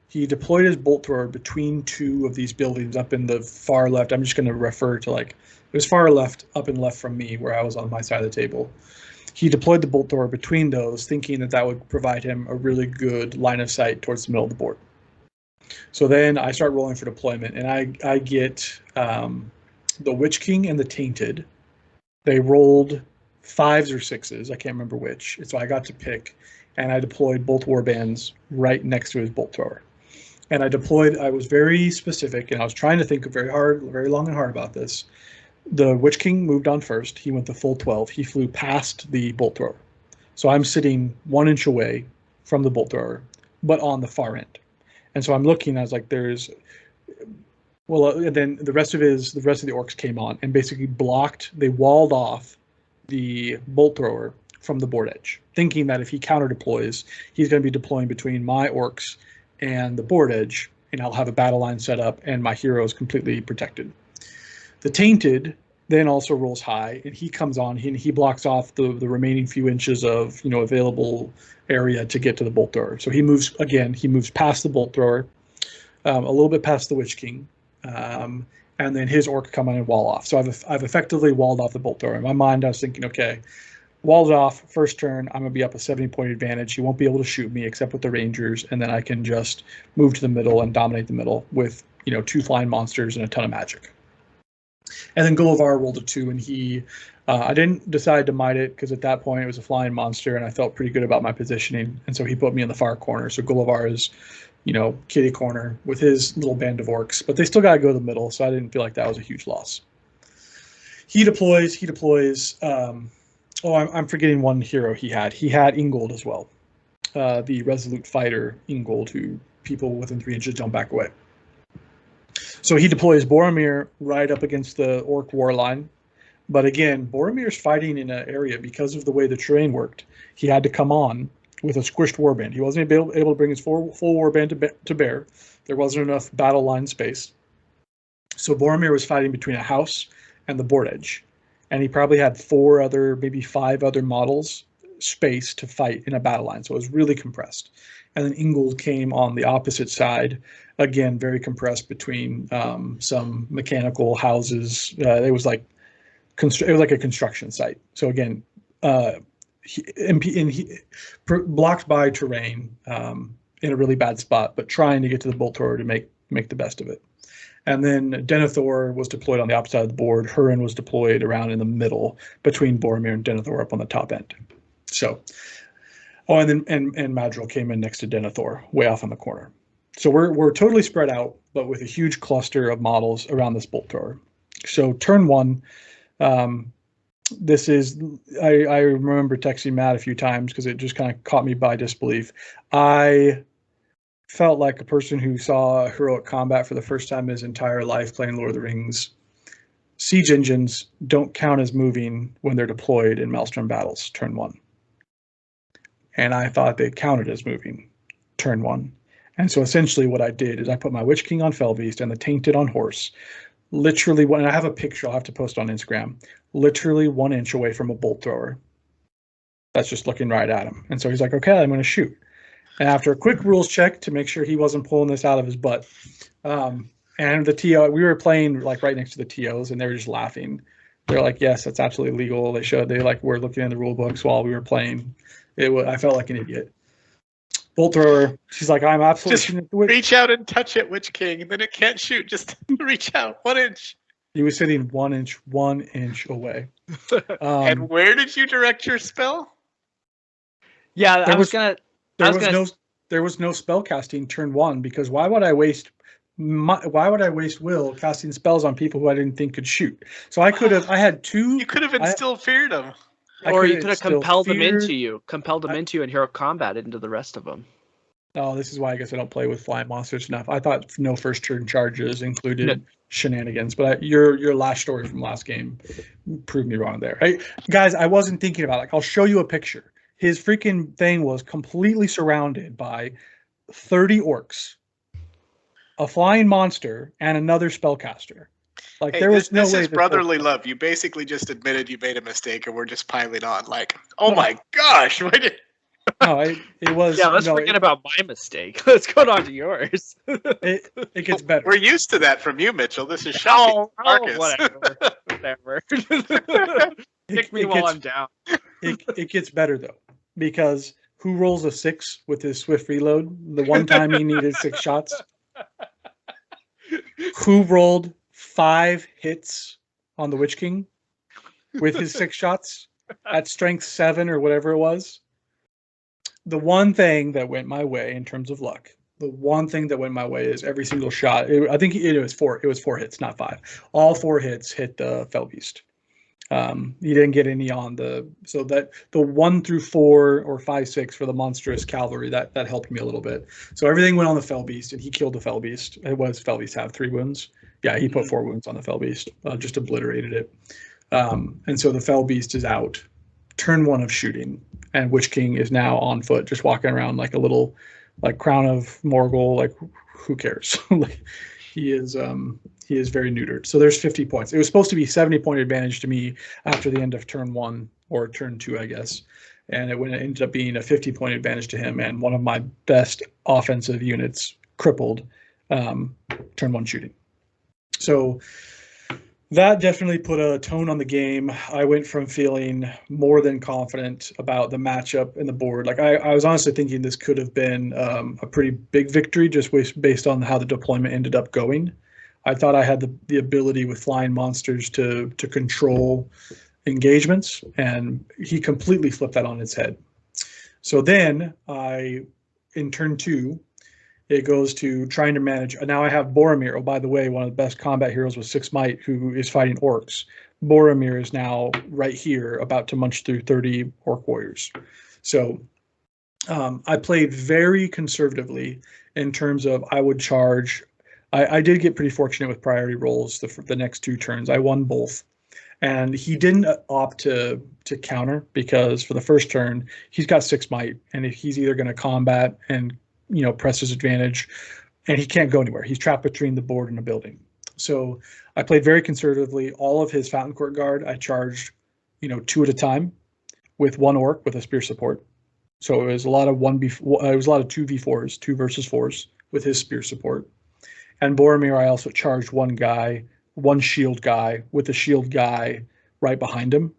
He deployed his bolt thrower between 2 of these buildings up in the far left. I'm just going to refer to it was far left, up and left from me, where I was on my side of the table. He deployed the bolt thrower between those, thinking that would provide him a really good line of sight towards the middle of the board. So then I start rolling for deployment, and I get the Witch King and the Tainted. They rolled 5s or 6s. I can't remember which. So I got to pick, and I deployed both warbands right next to his bolt thrower. And I was very specific, and I was trying to think very long and hard about this. The Witch King moved on first. He went the full 12. He flew past the bolt thrower. So I'm sitting 1 inch away from the bolt thrower, but on the far end. And so I'm looking, I was like, and then the rest of the orcs came on and basically they walled off the bolt thrower from the board edge, thinking that if he counter deploys, he's going to be deploying between my orcs and the board edge, and I'll have a battle line set up, and my hero is completely protected. The Tainted then also rolls high, and he comes on, and he blocks off the remaining few inches of available area to get to the bolt thrower. So he moves past the bolt thrower, a little bit past the Witch King, and then his orc come on and wall off. So I've effectively walled off the bolt thrower. In my mind, I was thinking, okay, walled off, first turn, I'm going to be up a 70-point advantage. He won't be able to shoot me except with the Rangers, and then I can just move to the middle and dominate the middle with 2 flying monsters and a ton of magic. And then Gullivar rolled a 2, and I didn't decide to might it because at that point it was a flying monster, and I felt pretty good about my positioning, and so he put me in the far corner. So Gullivar is, kitty corner with his little band of orcs, but they still got to go to the middle, so I didn't feel like that was a huge loss. He deploys. I'm forgetting one hero he had. He had Ingold as well. The resolute fighter Ingold, who people within 3 inches don't back away. So he deploys Boromir right up against the orc war line. But again, Boromir's fighting in an area because of the way the terrain worked. He had to come on with a squished warband. He wasn't able to bring his full warband to bear. There wasn't enough battle line space. So Boromir was fighting between a house and the board edge. And he probably had 4 other, maybe 5 other models space to fight in a battle line. So it was really compressed. And then Ingold came on the opposite side, again, very compressed between some mechanical houses. It was like a construction site. So again, blocked by terrain in a really bad spot, but trying to get to the bolt thrower to make the best of it. And then Denethor was deployed on the opposite side of the board. Hurin was deployed around in the middle between Boromir and Denethor up on the top end. So, and then Madril came in next to Denethor, way off in the corner. So we're totally spread out, but with a huge cluster of models around this bolt thrower. So turn one, this is I remember texting Matt a few times because it just kind of caught me by disbelief. I felt like a person who saw heroic combat for the first time in his entire life playing Lord of the Rings. Siege engines don't count as moving when they're deployed in Maelstrom battles, turn one. And I thought they counted as moving, turn one. And so essentially what I did is I put my Witch King on Felbeast and the Tainted on Horse, literally, and I have a picture I'll have to post on Instagram, literally 1 inch away from a bolt thrower. That's just looking right at him. And so he's like, okay, I'm going to shoot. And after a quick rules check to make sure he wasn't pulling this out of his butt, and the TO, we were playing like right next to the TOs, and they were just laughing. They're like, yes, that's absolutely legal. They like were looking in the rule books while we were playing. I felt like an idiot. Bolt thrower. She's like, I'm absolutely. Just reach out and touch it, Witch King. Then it can't shoot. Just reach out 1 inch. He was sitting 1 inch away. And where did you direct your spell? Yeah, There was no spell casting turn one, because why would I waste will casting spells on people who I didn't think could shoot? So I had two. You could have instilled fear in them. Or you could have compelled them into you and hero combat into the rest of them. Oh, this is why I guess I don't play with flying monsters enough. I thought no first turn charges included shenanigans, but your last story from last game proved me wrong there. Guys, I wasn't thinking about it. Like, I'll show you a picture. His freaking thing was completely surrounded by 30 orcs, a flying monster, and another spellcaster. Like, there was no way. This is brotherly love. You basically just admitted you made a mistake, and we're just piling on. Like, oh my gosh, why did? No, it was. Yeah, let's forget about my mistake. Let's go on to yours. It gets better. We're used to that from you, Mitchell. This is shocking. Whatever. Kick me while I'm down. It gets better though, because who rolls a 6 with his swift reload? The one time he needed 6 shots. Who rolled 5 hits on the Witch King with his 6 shots at strength 7 or whatever it was? The one thing that went my way in terms of luck, the one thing that went my way is every single shot. I think it was 4. It was 4 hits, not 5. All 4 hits hit the Felbeast. He didn't get any on the the 1 through 4 or 5, 6 for the monstrous cavalry that helped me a little bit. So everything went on the Felbeast, and he killed the Felbeast. It was Felbeast have 3 wounds. Yeah, he put 4 wounds on the Felbeast, just obliterated it. And so the Felbeast is out. Turn 1 of shooting, and Witch King is now on foot, just walking around like a little, like Crown of Morgul. Like, who cares? Like, he is very neutered. So there's 50 points. It was supposed to be 70-point advantage to me after the end of turn 1 or turn 2, I guess. And it ended up being a 50-point advantage to him, and one of my best offensive units crippled turn 1 shooting. So that definitely put a tone on the game. I went from feeling more than confident about the matchup and the board. Like, I was honestly thinking this could have been a pretty big victory just based on how the deployment ended up going. I thought I had the ability with flying monsters to control engagements, and he completely flipped that on its head. So then in turn 2, it goes to trying to manage. Now I have Boromir. Oh, by the way, one of the best combat heroes with 6 might, who is fighting orcs. Boromir is now right here, about to munch through 30 orc warriors. So I played very conservatively in terms of I would charge. I did get pretty fortunate with priority rolls the next 2 turns. I won both. And he didn't opt to counter, because for the first turn, he's got 6 might. And if he's either going to combat and press his advantage, and he can't go anywhere. He's trapped between the board and a building. So I played very conservatively. All of his Fountain Court Guard, I charged, 2 at a time, with one orc with a spear support. So it was a lot of it was a lot of 2v4s, 2 versus 4s with his spear support. And Boromir, I also charged one guy, one shield guy with a shield guy right behind him,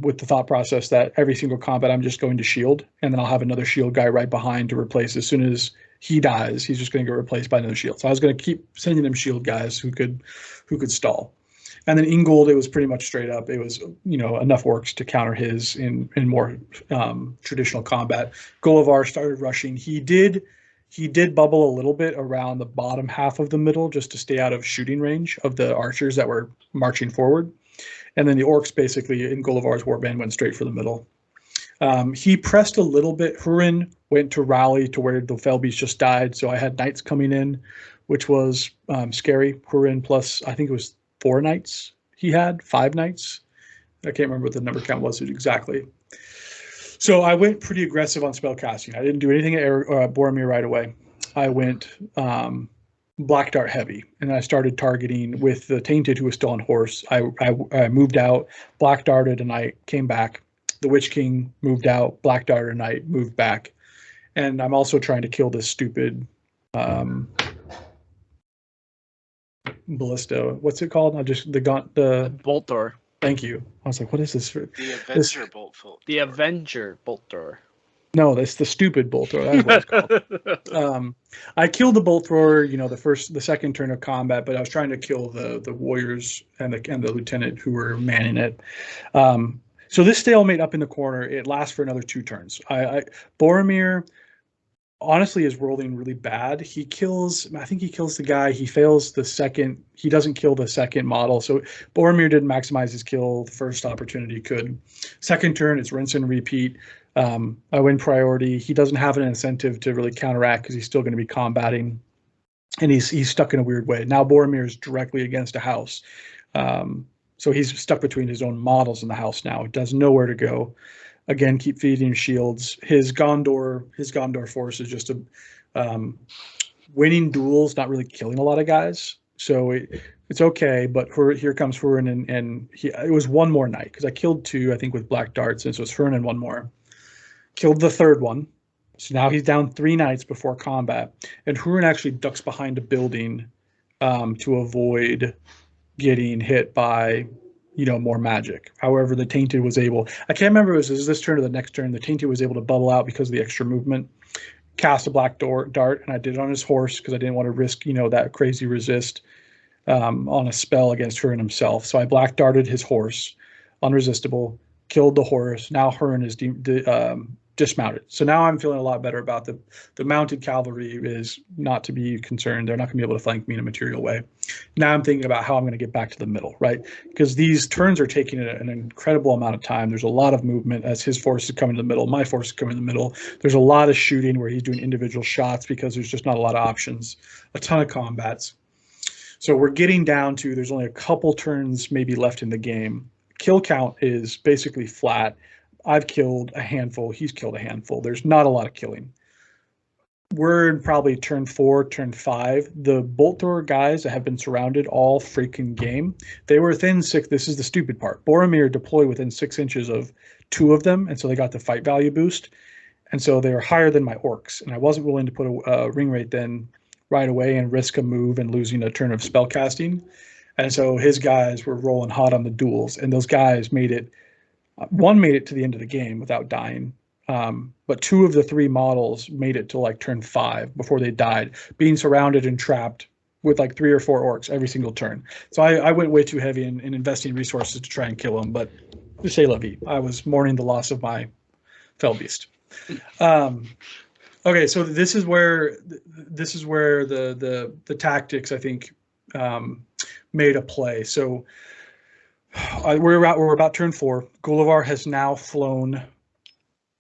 with the thought process that every single combat I'm just going to shield, and then I'll have another shield guy right behind to replace. As soon as he dies, he's just going to get replaced by another shield. So I was going to keep sending them shield guys who could stall. And then Ingold, it was pretty much straight up. It was, enough orcs to counter his in more traditional combat. Gullivar started rushing. He did bubble a little bit around the bottom half of the middle just to stay out of shooting range of the archers that were marching forward. And then the orcs basically in Gullivar's warband went straight for the middle. He pressed a little bit. Hurin went to rally to where the Felbeast just died. So I had knights coming in, which was scary. Hurin plus, I think it was 4 knights. He had 5 knights. I can't remember what the number count was exactly. So I went pretty aggressive on spell casting. I didn't do anything at Boromir right away. I went Black Dart heavy, and I started targeting with the Tainted, who was still on horse. I moved out, Black Darted, and I came back. The Witch King moved out, Black Darted, and I moved back. And I'm also trying to kill this stupid ballista. What's it called? The Bolt Door. Thank you. I was like, what is this for? The Avenger Bolt. The Avenger Bolt Door. No, that's the stupid bolt thrower. That's what it's called. I killed the bolt thrower, the second turn of combat, but I was trying to kill the warriors and the lieutenant who were manning it. So this stalemate up in the corner, it lasts for another 2 turns. Boromir honestly is rolling really bad. I think he kills the guy. He fails the second. He doesn't kill the second model. So Boromir didn't maximize his kill the first opportunity he could. Second turn, it's rinse and repeat. I win priority. He doesn't have an incentive to really counteract because he's still going to be combating, and he's stuck in a weird way. Now Boromir is directly against a house, so he's stuck between his own models in the house now. He does nowhere to go. Again, keep feeding shields. His Gondor force is just winning duels, not really killing a lot of guys. So it's okay, but here comes Hurin, and it was one more night because I killed 2, I think, with Black Darts, and so it's Hurin and one more. Killed the third one. So now he's down 3 knights before combat. And Hurin actually ducks behind a building to avoid getting hit by, more magic. However, the Tainted was able, I can't remember if it was this turn or the next turn, the Tainted was able to bubble out because of the extra movement, cast a Black Dart, and I did it on his horse because I didn't want to risk, that crazy resist on a spell against Hurin himself. So I Black Darted his horse, unresistible, killed the horse. Now Hurin is dismounted. So now I'm feeling a lot better about the mounted cavalry is not to be concerned. They're not going to be able to flank me in a material way. Now I'm thinking about how I'm going to get back to the middle, right? Because these turns are taking an incredible amount of time. There's a lot of movement as his force is coming to the middle. My force is coming to the middle. There's a lot of shooting where he's doing individual shots because there's just not a lot of options. A ton of combats. So we're getting down to there's only a couple turns maybe left in the game. Kill count is basically flat. I've killed a handful. He's killed a handful. There's not a lot of killing. We're in probably turn 4, turn 5. The bolt thrower guys that have been surrounded all freaking game. They were within 6. This is the stupid part. Boromir deployed within 6 inches of 2 of them, and so they got the fight value boost. And so they were higher than my orcs. And I wasn't willing to put a ring rate then right away and risk a move and losing a turn of spell casting. And so his guys were rolling hot on the duels, and those guys made it. One made it to the end of the game without dying, but 2 of the 3 models made it to like turn 5 before they died, being surrounded and trapped with like 3 or 4 orcs every single turn. So I went way too heavy in investing resources to try and kill them, but c'est la vie. I was mourning the loss of my Felbeast. Okay, so this is where the tactics, I think, made a play. So we're about turn 4. Gullivar has now flown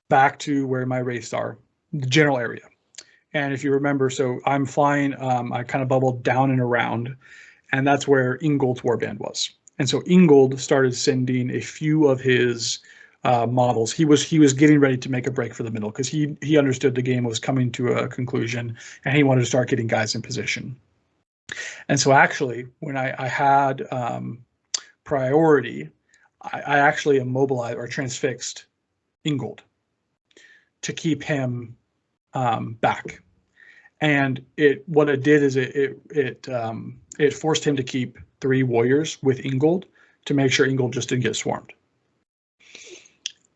back to where my wraiths are, the general area. And if you remember, so I'm flying, I kind of bubbled down and around, and that's where Ingold's warband was. And so Ingold started sending a few of his models. He was getting ready to make a break for the middle because he understood the game was coming to a conclusion, and he wanted to start getting guys in position. And so actually, when I had priority, I actually immobilized or transfixed Ingold to keep him back. And what it did is it forced him to keep 3 warriors with Ingold to make sure Ingold just didn't get swarmed.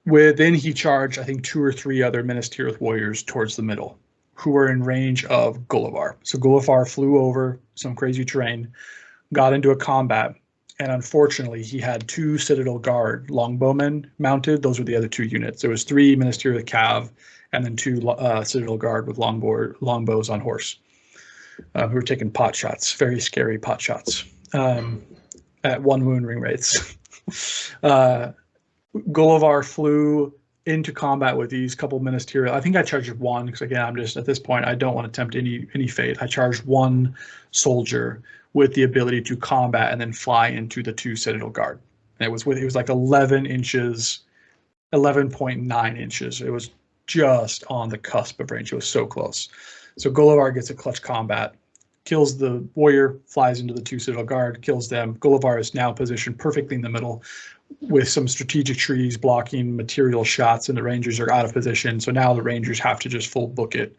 Then he charged, I think, 2 or 3 other Minas Tirith warriors towards the middle, who were in range of Gullivar. So Gullivar flew over some crazy terrain, got into a combat, and unfortunately, he had 2 Citadel Guard longbowmen mounted. Those were the other 2 units. There was 3 Minas Tirith Cav, and then 2 Citadel Guard with longbows on horse, who were taking pot shots, very scary pot shots, at 1 wound ring rates. Gullivar flew into combat with these couple Minas Tirith. I think I charged 1 because, again, I'm just at this point, I don't want to tempt any fate. I charged 1 soldier with the ability to combat and then fly into the 2 Citadel Guard. And it was like 11 inches, 11.9 inches. It was just on the cusp of range. It was so close. So Gullivar gets a clutch combat, kills the warrior, flies into the 2 Citadel Guard, kills them. Gullivar is now positioned perfectly in the middle with some strategic trees blocking material shots, and the Rangers are out of position. So now the Rangers have to just full book it,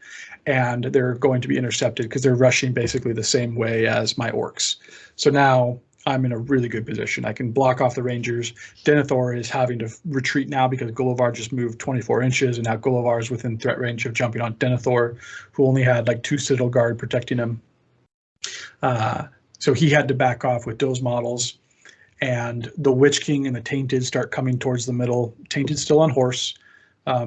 and they're going to be intercepted because they're rushing basically the same way as my orcs. So now I'm in a really good position. I can block off the Rangers. Denethor is having to retreat now because Gullivar just moved 24 inches, and now Gullivar is within threat range of jumping on Denethor, who only had like 2 Citadel Guard protecting him. So he had to back off with those models. And the Witch King and the Tainted start coming towards the middle. Tainted still on horse,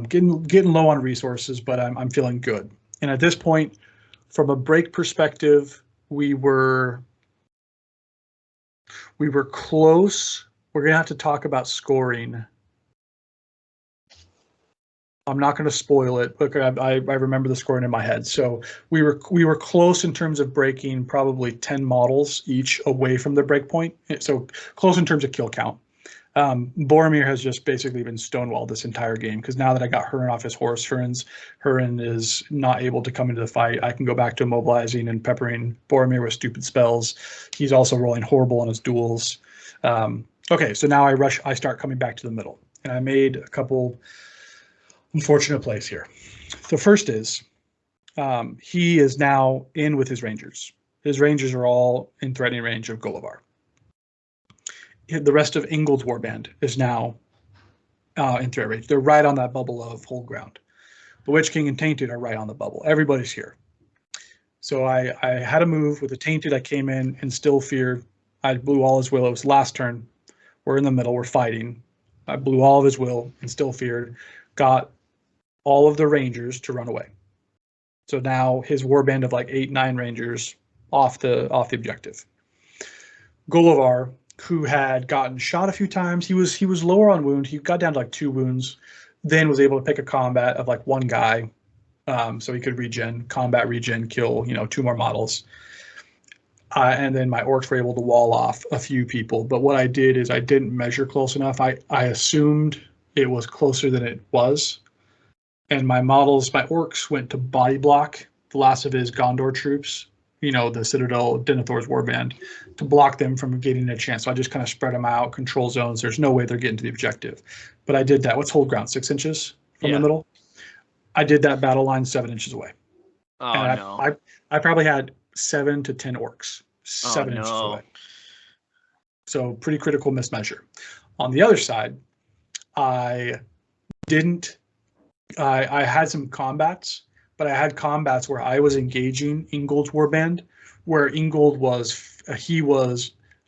getting low on resources, but I'm feeling good. And at this point, from a break perspective, we were close. We're gonna have to talk about scoring. I'm not going to spoil it. Look, I remember the scoring in my head. So we were close in terms of breaking probably 10 models each away from the break point. So close in terms of kill count. Boromir has just basically been stonewalled this entire game because now that I got Hurin off his horse, Hurin is not able to come into the fight. I can go back to immobilizing and peppering Boromir with stupid spells. He's also rolling horrible on his duels. Okay, so now I start coming back to the middle, and I made a couple unfortunate plays here. The first is he is now in with his Rangers. His Rangers are all in threatening range of Gullivar. The rest of Ingold's warband is now in threat range. They're right on that bubble of hold ground. The Witch King and Tainted are right on the bubble. Everybody's here. So I had a move with the Tainted. I came in and still feared. I blew all his will. It was last turn. We're in the middle. We're fighting. I blew all of his will and still feared. Got all of the Rangers to run away. So now his warband of like 8-9 Rangers off the objective. Gullivar, who had gotten shot a few times, he was lower on wound. He got down to like 2 wounds, then was able to pick a combat of like 1 guy, so he could combat regen, kill 2 more models. And then my orcs were able to wall off a few people. But what I did is I didn't measure close enough. I assumed it was closer than it was. And my orcs went to body block the last of his Gondor troops, the Citadel, Denethor's warband, to block them from getting a chance. So I just kind of spread them out, control zones. There's no way they're getting to the objective. But I did that. What's hold ground? 6 inches from the middle? I did that battle line 7 inches away. Oh, and no. I probably had 7 to 10 orcs, 7 inches away. So pretty critical mismeasure. On the other side, I had some combats, but I had combats where I was engaging Ingold's warband, where Ingold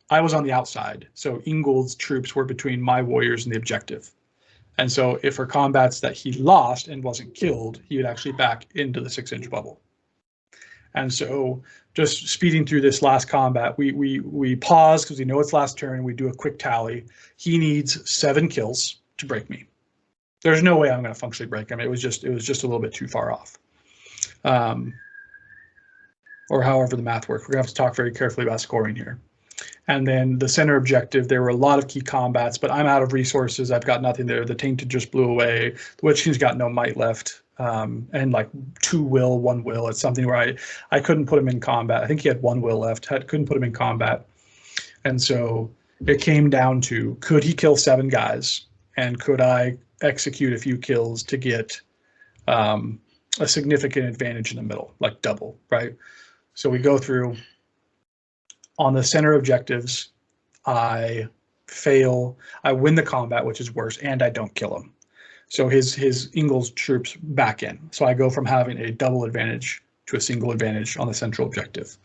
I was on the outside. So Ingold's troops were between my warriors and the objective. And so if for combats that he lost and wasn't killed, he would actually back into the 6-inch bubble. And so just speeding through this last combat, we pause because we know it's last turn. We do a quick tally. He needs 7 kills to break me. There's no way I'm going to functionally break him. It was just a little bit too far off. Or however the math works. We're going to have to talk very carefully about scoring here. And then the center objective, there were a lot of key combats, but I'm out of resources. I've got nothing there. The Tainted just blew away. The Witch King's got no might left. And like 2 will, 1 will. It's something where I couldn't put him in combat. I think he had 1 will left. Couldn't put him in combat. And so it came down to, could he kill 7 guys, and could I execute a few kills to get a significant advantage in the middle, like double, right? So we go through on the center objectives. I fail. I win the combat, which is worse, and I don't kill him. So his Ingles troops back in. So I go from having a double advantage to a single advantage on the central objective,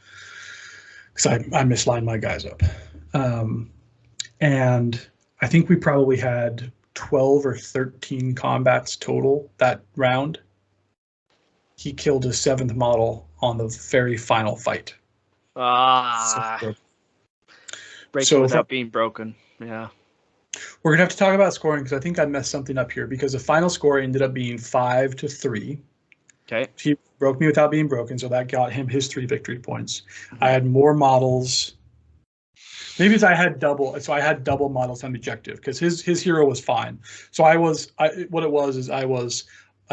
because I mislined my guys up. And I think we probably had 12 or 13 combats total that round. He killed his 7th model on the very final fight. Breaking without being broken. Yeah. We're gonna have to talk about scoring, because I think I messed something up here, because the final score ended up being 5-3. Okay. He broke me without being broken, so that got him his 3 victory points. I had more models. Maybe it's I had double models on the objective, because his hero was fine. So I was I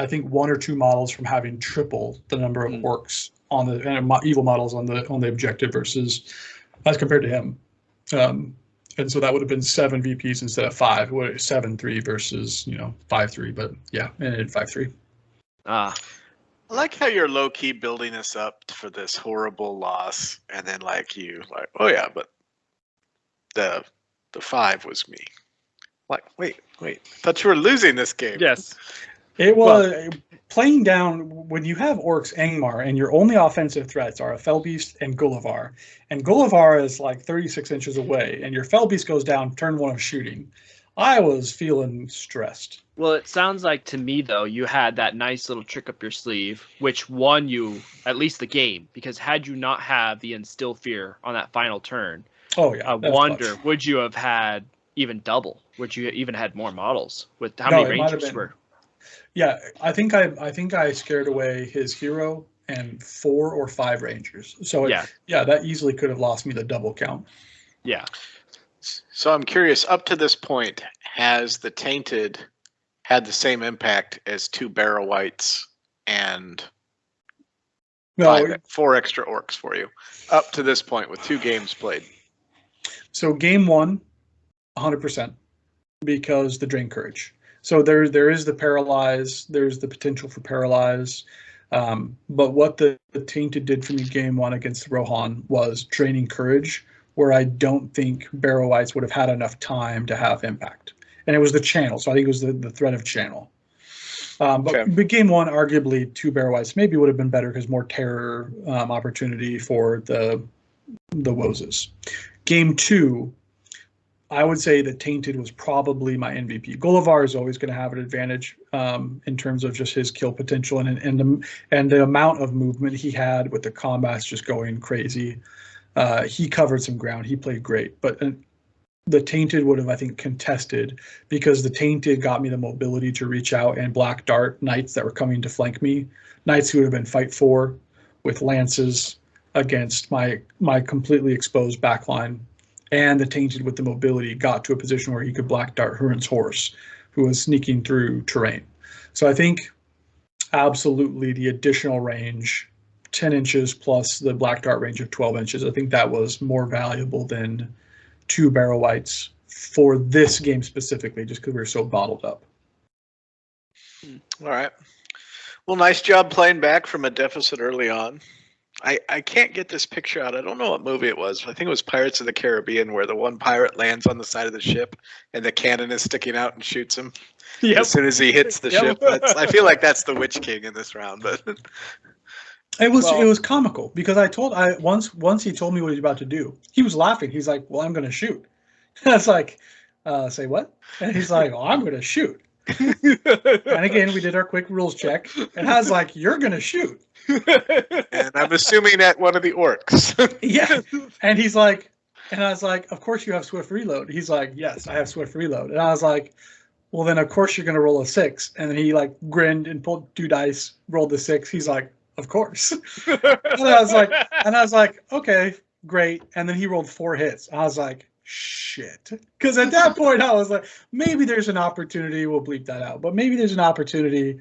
think 1 or 2 models from having triple the number of orcs on the and evil models on the objective versus as compared to him. And so that would have been 7 VPs instead of 5. 7-3 versus 5-3, but yeah, and it 5-3. I like how you're low key building us up for this horrible loss, and then oh yeah, but the 5 was me. Like, wait, I thought you were losing this game. Yes. It was playing down when you have orcs Angmar and your only offensive threats are a Fellbeast and Gullivar. And Gullivar is like 36 inches away, and your Fellbeast goes down turn 1 of shooting. I was feeling stressed. Well, it sounds like to me, though, you had that nice little trick up your sleeve, which won you at least the game, because had you not have the Instill Fear on that final turn, I wonder, would you have had even double? Would you even had more models? With how many rangers were? Yeah, I think I scared away his hero and 4 or 5 rangers. So that easily could have lost me the double count. Yeah. So I'm curious, up to this point, has the Tainted had the same impact as 2 Barrow Whites and 4 extra orcs for you? Up to this point with 2 games played. So game 1, 100%, because the Drain Courage. So there is the Paralyze, there's the potential for Paralyze. But what the Tainted did for me game 1 against Rohan was draining Courage, where I don't think Barrow Whites would have had enough time to have impact. And it was the channel, so I think it was the threat of channel. But game 1, arguably 2 Barrow Whites maybe would have been better, because more terror opportunity for the Wozes. Game 2, I would say that Tainted was probably my MVP. Gullivar is always going to have an advantage in terms of just his kill potential and the amount of movement he had with the combats just going crazy. He covered some ground. He played great, but the Tainted would have, I think, contested, because the Tainted got me the mobility to reach out and black dart knights that were coming to flank me. Knights who would have been fight 4 with lances against my completely exposed backline. And the Tainted with the mobility got to a position where he could black dart Hurin's horse, who was sneaking through terrain. So I think absolutely the additional range, 10 inches plus the black dart range of 12 inches, I think that was more valuable than 2 Barrow Whites for this game specifically, just because we were so bottled up. All right. Well, nice job playing back from a deficit early on. I can't get this picture out. I don't know what movie it was. I think it was Pirates of the Caribbean, where the one pirate lands on the side of the ship and the cannon is sticking out and shoots him as soon as he hits the ship. I feel like that's the Witch King in this round, but it was comical, because once he told me what he was about to do, he was laughing. He's like, "Well, I'm going to shoot." And I was like, "Say what?" And he's like, "Oh, I'm going to shoot." And again, we did our quick rules check, and I was like, "You're going to shoot." And I'm assuming at one of the orcs. Yeah. And he's like, and I was like, "Of course you have swift reload." He's like, "Yes, I have swift reload." And I was like, "Well, then of course you're going to roll a 6. And then he grinned and pulled 2 dice, rolled the 6. He's like, "Of course." And I was like, "Okay, great." And then he rolled 4 hits. I was like, shit. Because at that point I was like, maybe there's an opportunity, we'll bleep that out, but maybe there's an opportunity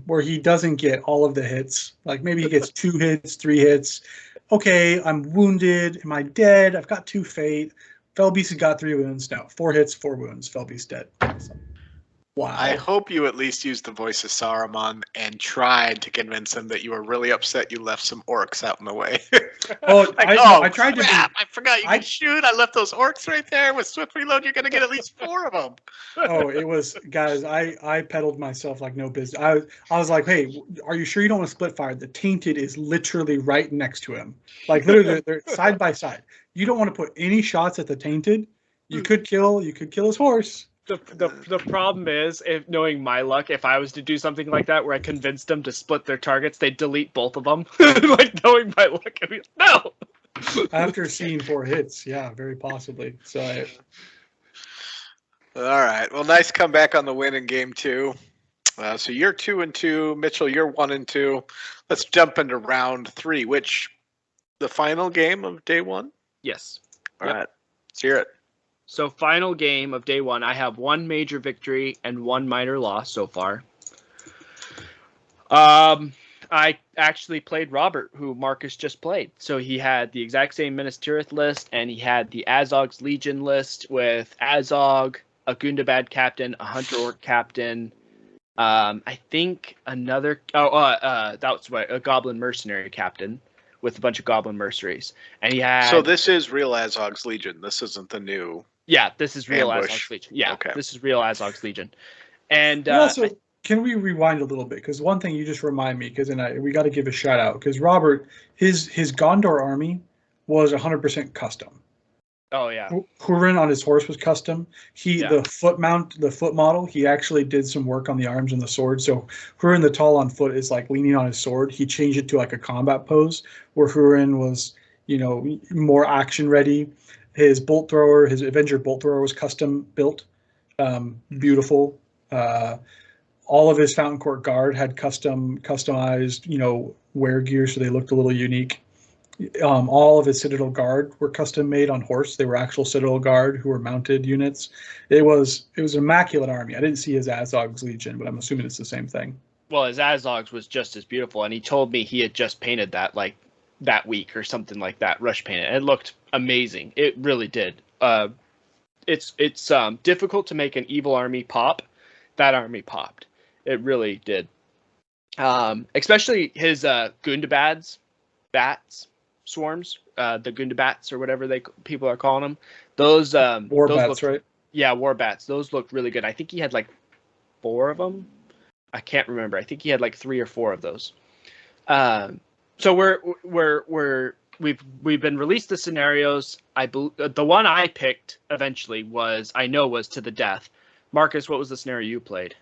where he doesn't get all of the hits. Like maybe he gets 2 hits, 3 hits. Okay, I'm wounded. Am I dead? I've got 2 fate. Fell Beast has got 3 wounds now. 4 hits, 4 wounds. Fell Beast dead. So, wow. I hope you at least used the voice of Saruman and tried to convince him that you were really upset you left some orcs out in the way. Oh, I tried to be. I forgot you can shoot. I left those orcs right there. With swift reload, you're going to get at least 4 of them. Oh, it was, guys, I pedaled myself like no business. I was like, hey, are you sure you don't want to split fire? The Tainted is literally right next to him. Like literally they're side by side. You don't want to put any shots at the Tainted. You could kill his horse. The problem is, if knowing my luck, if I was to do something like that where I convinced them to split their targets, they'd delete both of them. Like knowing my luck, I'd be like, no. After seeing 4 hits, yeah, very possibly. So All right. Well, nice comeback on the win in game 2. So you're 2-2, Mitchell. You're 1-2. Let's jump into round 3, which the final game of day 1. Yes. All right. Let's hear it. So final game of day 1, I have 1 major victory and 1 minor loss so far. I actually played Robert, who Marcus just played. So he had the exact same Minas Tirith list, and he had the Azog's Legion list with Azog, a Gundabad captain, a Hunter Orc captain, I think another that was what, a Goblin mercenary captain with a bunch of Goblin mercenaries. And he had So this is real Azog's Legion. This isn't the new. Yeah, this is real Ambush. Azog's Legion. Yeah, Okay. This is real Azog's Legion. And We also, can we rewind a little bit? Because one thing you just remind me, because we got to give a shout out, because Robert, his Gondor army was 100% custom. oh yeah, Hurin on his horse was custom. Yeah. The foot model, he actually did some work on the arms and the sword. So Hurin the Tall on foot is like leaning on his sword. He changed it to like a combat pose where Hurin was, more action ready. His bolt thrower, his Avenger bolt thrower was custom built. Beautiful. All of his Fountain Court guard had customized, wear gear, so they looked a little unique. All of his Citadel guard were custom made on horse. They were actual Citadel guard who were mounted units. It was an immaculate army. I didn't see his Azog's Legion, but I'm assuming it's the same thing. well, his Azog's was just as beautiful, and he told me he had just painted that like that week or something like that, rush painted. It looked amazing. It really did. It's difficult to make an evil army pop. That army popped. It really did. Especially his Gundabad's bats swarms, the Gundabats or whatever people are calling them. Those War bats, right? Yeah, war bats. Those looked really good. I think he had like 4 of them. I can't remember. I think he had like 3 or 4 of those. So we've been released the scenarios. The one I picked eventually was to the death. Marcus, what was the scenario you played?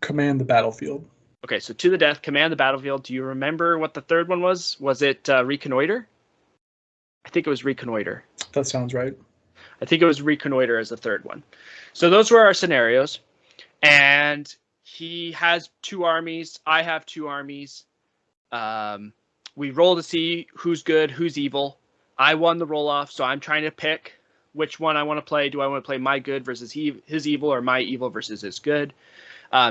Command the battlefield. Okay, so to the death, command the battlefield. Do you remember what the third one was? Was it reconnoiter? I think it was reconnoiter. That sounds right. I think it was reconnoiter as the third one. So those were our scenarios. And he has 2 armies. I have 2 armies. We roll to see who's good, who's evil. I won the roll off, so I'm trying to pick which one I want to play. Do I want to play my good versus his evil, or my evil versus his good?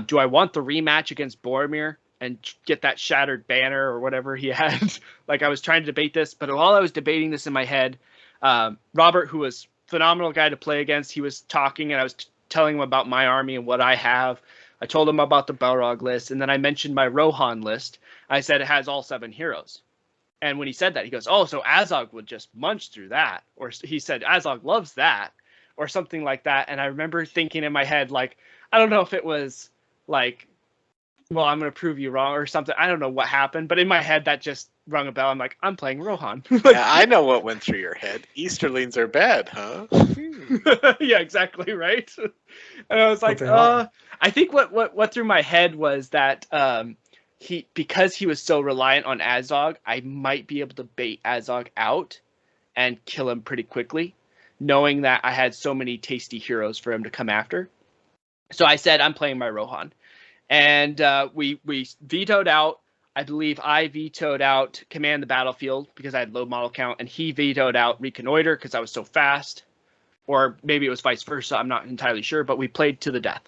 Do I want the rematch against Boromir and get that shattered banner or whatever he had? Like, I was trying to debate this, but while I was debating this in my head, Robert, who was a phenomenal guy to play against, he was talking, and I was telling him about my army and what I have. I told him about the Balrog list, and then I mentioned my Rohan list. I said it has all 7 heroes. And when he said that, he goes, oh, so Azog would just munch through that. Or he said, Azog loves that, or something like that. And I remember thinking in my head, like, I don't know if it was like, well, I'm going to prove you wrong or something. I don't know what happened, but in my head, that just rung a bell. I'm like, I'm playing Rohan. Yeah, I know what went through your head. Easterlings are bad, huh? Yeah, exactly, right? And I was like, I think what through my head was that because he was so reliant on Azog, I might be able to bait Azog out and kill him pretty quickly, knowing that I had so many tasty heroes for him to come after. So I said, I'm playing my Rohan. And we vetoed out. I believe I vetoed out command the battlefield because I had low model count, and he vetoed out reconnoiter because I was so fast. Or maybe it was vice versa. I'm not entirely sure, but we played to the death.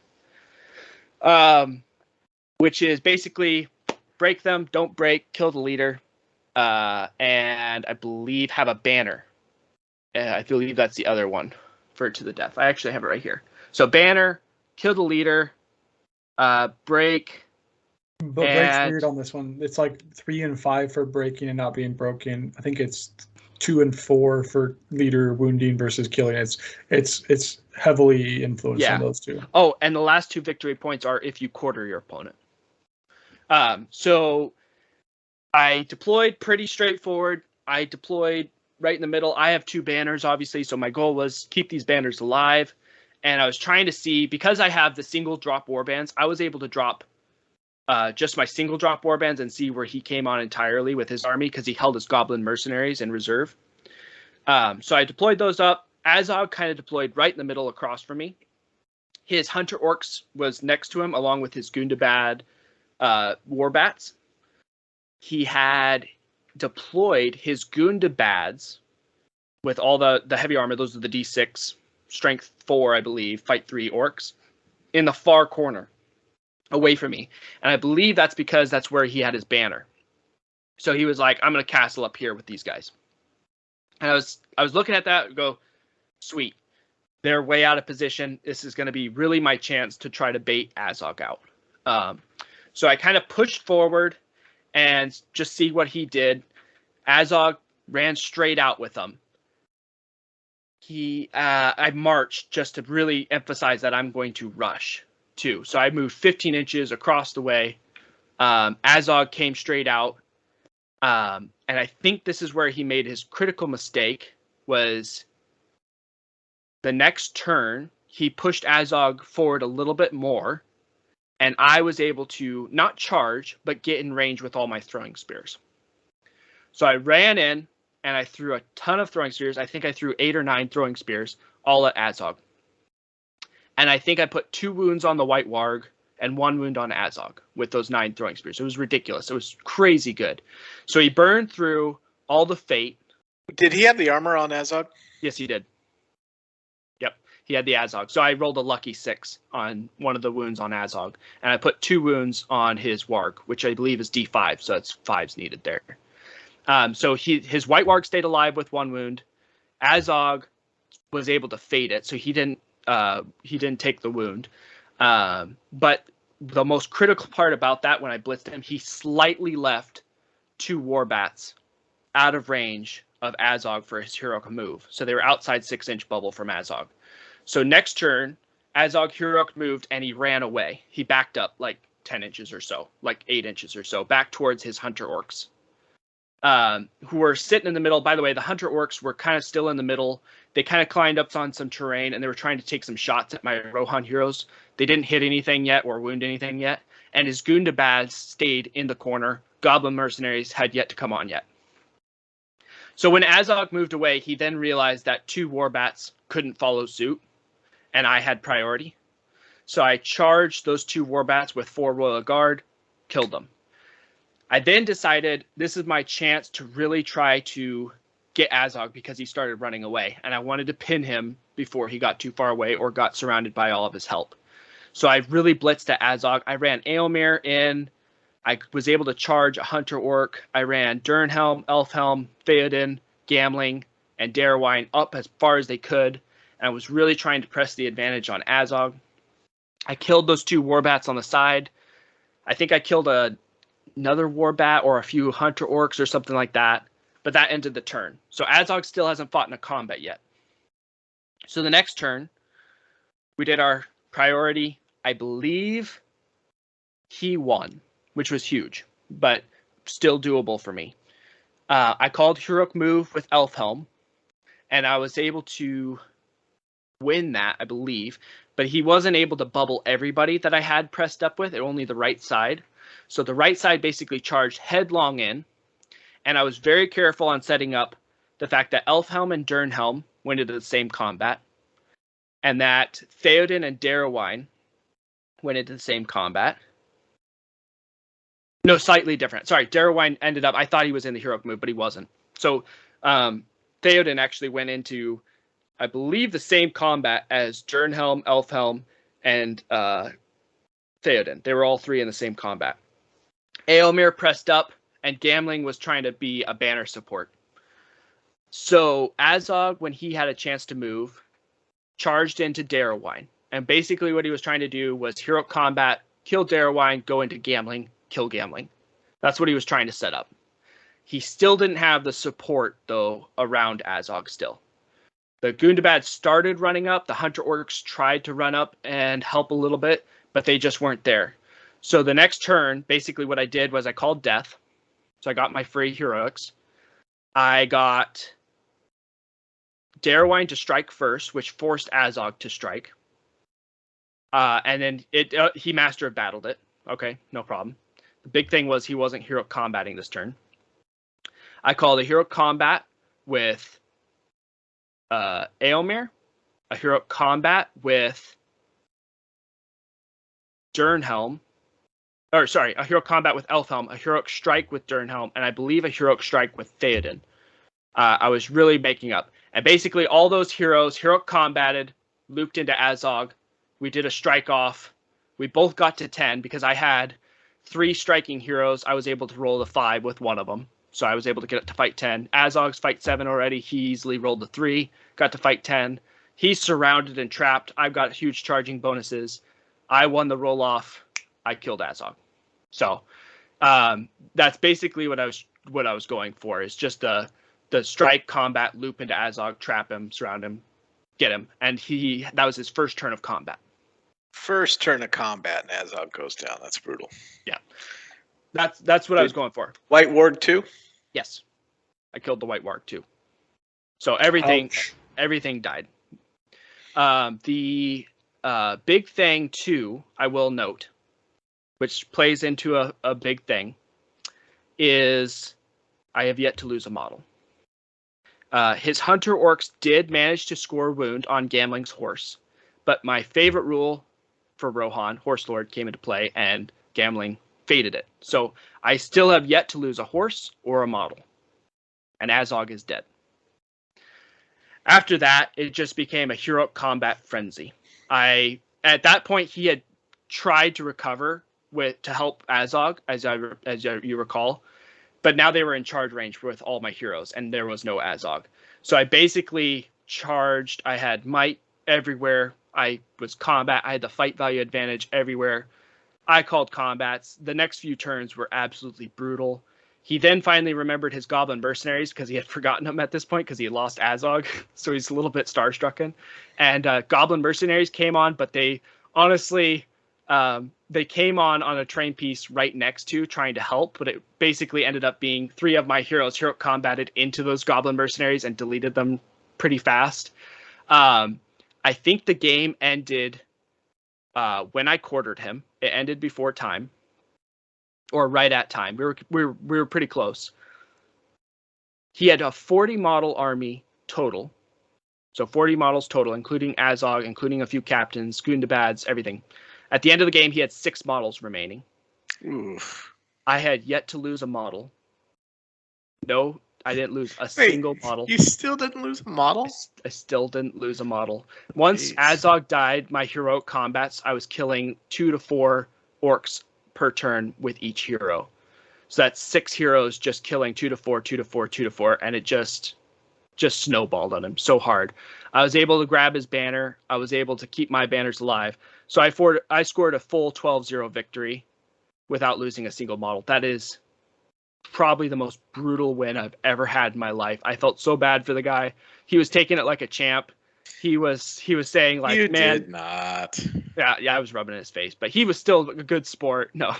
Which is basically break them, don't break, kill the leader, and I believe have a banner. I believe that's the other one for To the Death. I actually have it right here. So banner, kill the leader, break. But break's weird on this one. It's like 3 and 5 for breaking and not being broken. I think it's 2 and 4 for leader wounding versus killing. It's heavily influenced on those two. Oh, and the last 2 victory points are if you quarter your opponent. So I deployed pretty straightforward. I deployed right in the middle. I have 2 banners, obviously, so my goal was keep these banners alive. And I was trying to see, because I have the single drop warbands, I was able to drop just my single drop warbands and see where he came on entirely with his army, because he held his goblin mercenaries in reserve. So I deployed those up. Azog kind of deployed right in the middle across from me. His hunter orcs was next to him, along with his Gundabad warbats. He had deployed his Gundabads with all the heavy armor. Those are the D6, strength 4, I believe, fight 3 orcs, in the far corner, away from me. And I believe that's because that's where he had his banner. So he was like, I'm going to castle up here with these guys. And I was looking at that and go, sweet. They're way out of position. This is going to be really my chance to try to bait Azog out. So I kind of pushed forward and just see what he did. Azog ran straight out with them. I marched just to really emphasize that I'm going to rush too. So I moved 15 inches across the way. Azog came straight out. And I think this is where he made his critical mistake, was the next turn, he pushed Azog forward a little bit more, and I was able to not charge, but get in range with all my throwing spears. So I ran in, and I threw a ton of throwing spears. I think I threw 8 or 9 throwing spears, all at Azog. And I think I put 2 wounds on the White Warg and 1 wound on Azog with those 9 throwing spears. It was ridiculous. It was crazy good. So he burned through all the fate. Did he have the armor on Azog? Yes, he did. Yep, he had the Azog. So I rolled a lucky 6 on one of the wounds on Azog. And I put 2 wounds on his Warg, which I believe is D5. So it's 5s needed there. So his White Warg stayed alive with 1 wound. Azog was able to fade it, so he didn't take the wound. But the most critical part about that, when I blitzed him, he slightly left 2 warbats out of range of Azog for his heroic move. So they were outside 6-inch bubble from Azog. So next turn, Azog heroic moved and he ran away. He backed up like 10 inches or so, like 8 inches or so, back towards his hunter orcs, who were sitting in the middle. By the way, the hunter orcs were kind of still in the middle. They kind of climbed up on some terrain and they were trying to take some shots at my Rohan heroes. They didn't hit anything yet or wound anything yet. And his Gundabads stayed in the corner. Goblin mercenaries had yet to come on yet. So when Azog moved away, he then realized that 2 warbats couldn't follow suit, and I had priority. So I charged those 2 warbats with 4 Royal Guard, killed them. I then decided this is my chance to really try to get Azog, because he started running away, and I wanted to pin him before he got too far away or got surrounded by all of his help. So I really blitzed at Azog. I ran Aelmir in. I was able to charge a Hunter Orc. I ran Durnhelm, Elfhelm, Theoden, Gamling, and Darwine up as far as they could. And I was really trying to press the advantage on Azog. I killed those 2 warbats on the side. I think I killed another warbat or a few Hunter Orcs or something like that. But that ended the turn. So Azog still hasn't fought in a combat yet. So the next turn, we did our priority. I believe he won, which was huge, but still doable for me. I called heroic move with Elfhelm, and I was able to win that, I believe. But he wasn't able to bubble everybody that I had pressed up with, only the right side. So the right side basically charged headlong in, and I was very careful on setting up the fact that Elfhelm and Durnhelm went into the same combat, and that Theoden and Darwine went into the same combat. No, slightly different. Sorry, Darwine ended up, I thought he was in the heroic move, but he wasn't. So Theoden actually went into, I believe, the same combat as Durnhelm, Elfhelm, and Theoden. They were all 3 in the same combat. Aelmir pressed up, and Gamling was trying to be a banner support. So Azog, when he had a chance to move, charged into Darrowwine. And basically what he was trying to do was hero combat, kill Darrowwine, go into gambling, kill gambling. That's what he was trying to set up. He still didn't have the support, though, around Azog still. The Gundabad started running up. The Hunter Orcs tried to run up and help a little bit, but they just weren't there. So the next turn, basically what I did was I called Death. So I got my free heroics. I got Darrowwine to strike first, which forced Azog to strike. And then he Master of Battled it. Okay, no problem. The big thing was he wasn't hero combating this turn. I called a hero combat with Aelmir, a hero combat with Durnhelm, a hero combat with Elfhelm, a heroic strike with Durnhelm, and I believe a heroic strike with Theoden. I was really making up. And basically all those heroes, heroic combated, looped into Azog. We did a strike off. We both got to 10 because I had 3 striking heroes. I was able to roll the 5 with one of them. So I was able to get it to fight 10. Azog's fight 7 already. He easily rolled the 3, got to fight 10. He's surrounded and trapped. I've got huge charging bonuses. I won the roll off. I killed Azog. So that's basically what I was going for, is just the strike combat, loop into Azog, trap him, surround him, get him. And that was his first turn of combat. First turn of combat and Azog goes down. That's brutal. Yeah. That's what I was going for. White Ward 2? Yes. I killed the White Warg too. So everything died. The big thing too, I will note, which plays into a big thing, is I have yet to lose a model. His Hunter Orcs did manage to score wound on Gambling's horse, but my favorite rule for Rohan, Horse Lord, came into play, and Gambling faded it. So I still have yet to lose a horse or a model, and Azog is dead. After that, it just became a heroic combat frenzy. At that point, he had tried to recover to help Azog, as you recall, but now they were in charge range with all my heroes, and there was no Azog. So I basically charged. I had might everywhere. I was combat. I had the fight value advantage everywhere. I called combats. The next few turns were absolutely brutal. He then finally remembered his Goblin Mercenaries because he had forgotten them at this point because he had lost Azog. So he's a little bit starstruck. And Goblin Mercenaries came on, but they honestly, they came on a train piece right next to trying to help. But it basically ended up being 3 of my heroes hero combated into those Goblin Mercenaries and deleted them pretty fast. I think the game ended when I quartered him. It ended before time, or right at time. We were pretty close. He had a 40 model army total, so 40 models total, including Azog, including a few captains, Gundabads, everything. At the end of the game, he had 6 models remaining. Oof. I had yet to lose a model. No, I didn't lose a single model. You still didn't lose a model? I still didn't lose a model. Once Azog died, my heroic combats, I was killing 2 to 4 orcs per turn with each hero. So that's 6 heroes just killing 2 to 4, 2 to 4, 2 to 4, and it just snowballed on him so hard. I was able to grab his banner. I was able to keep my banners alive. So I scored a full 12-0 victory without losing a single model. That is probably the most brutal win I've ever had in my life. I felt so bad for the guy. He was taking it like a champ. He was saying like, you man, did not. Yeah, I was rubbing in his face, but he was still a good sport. No,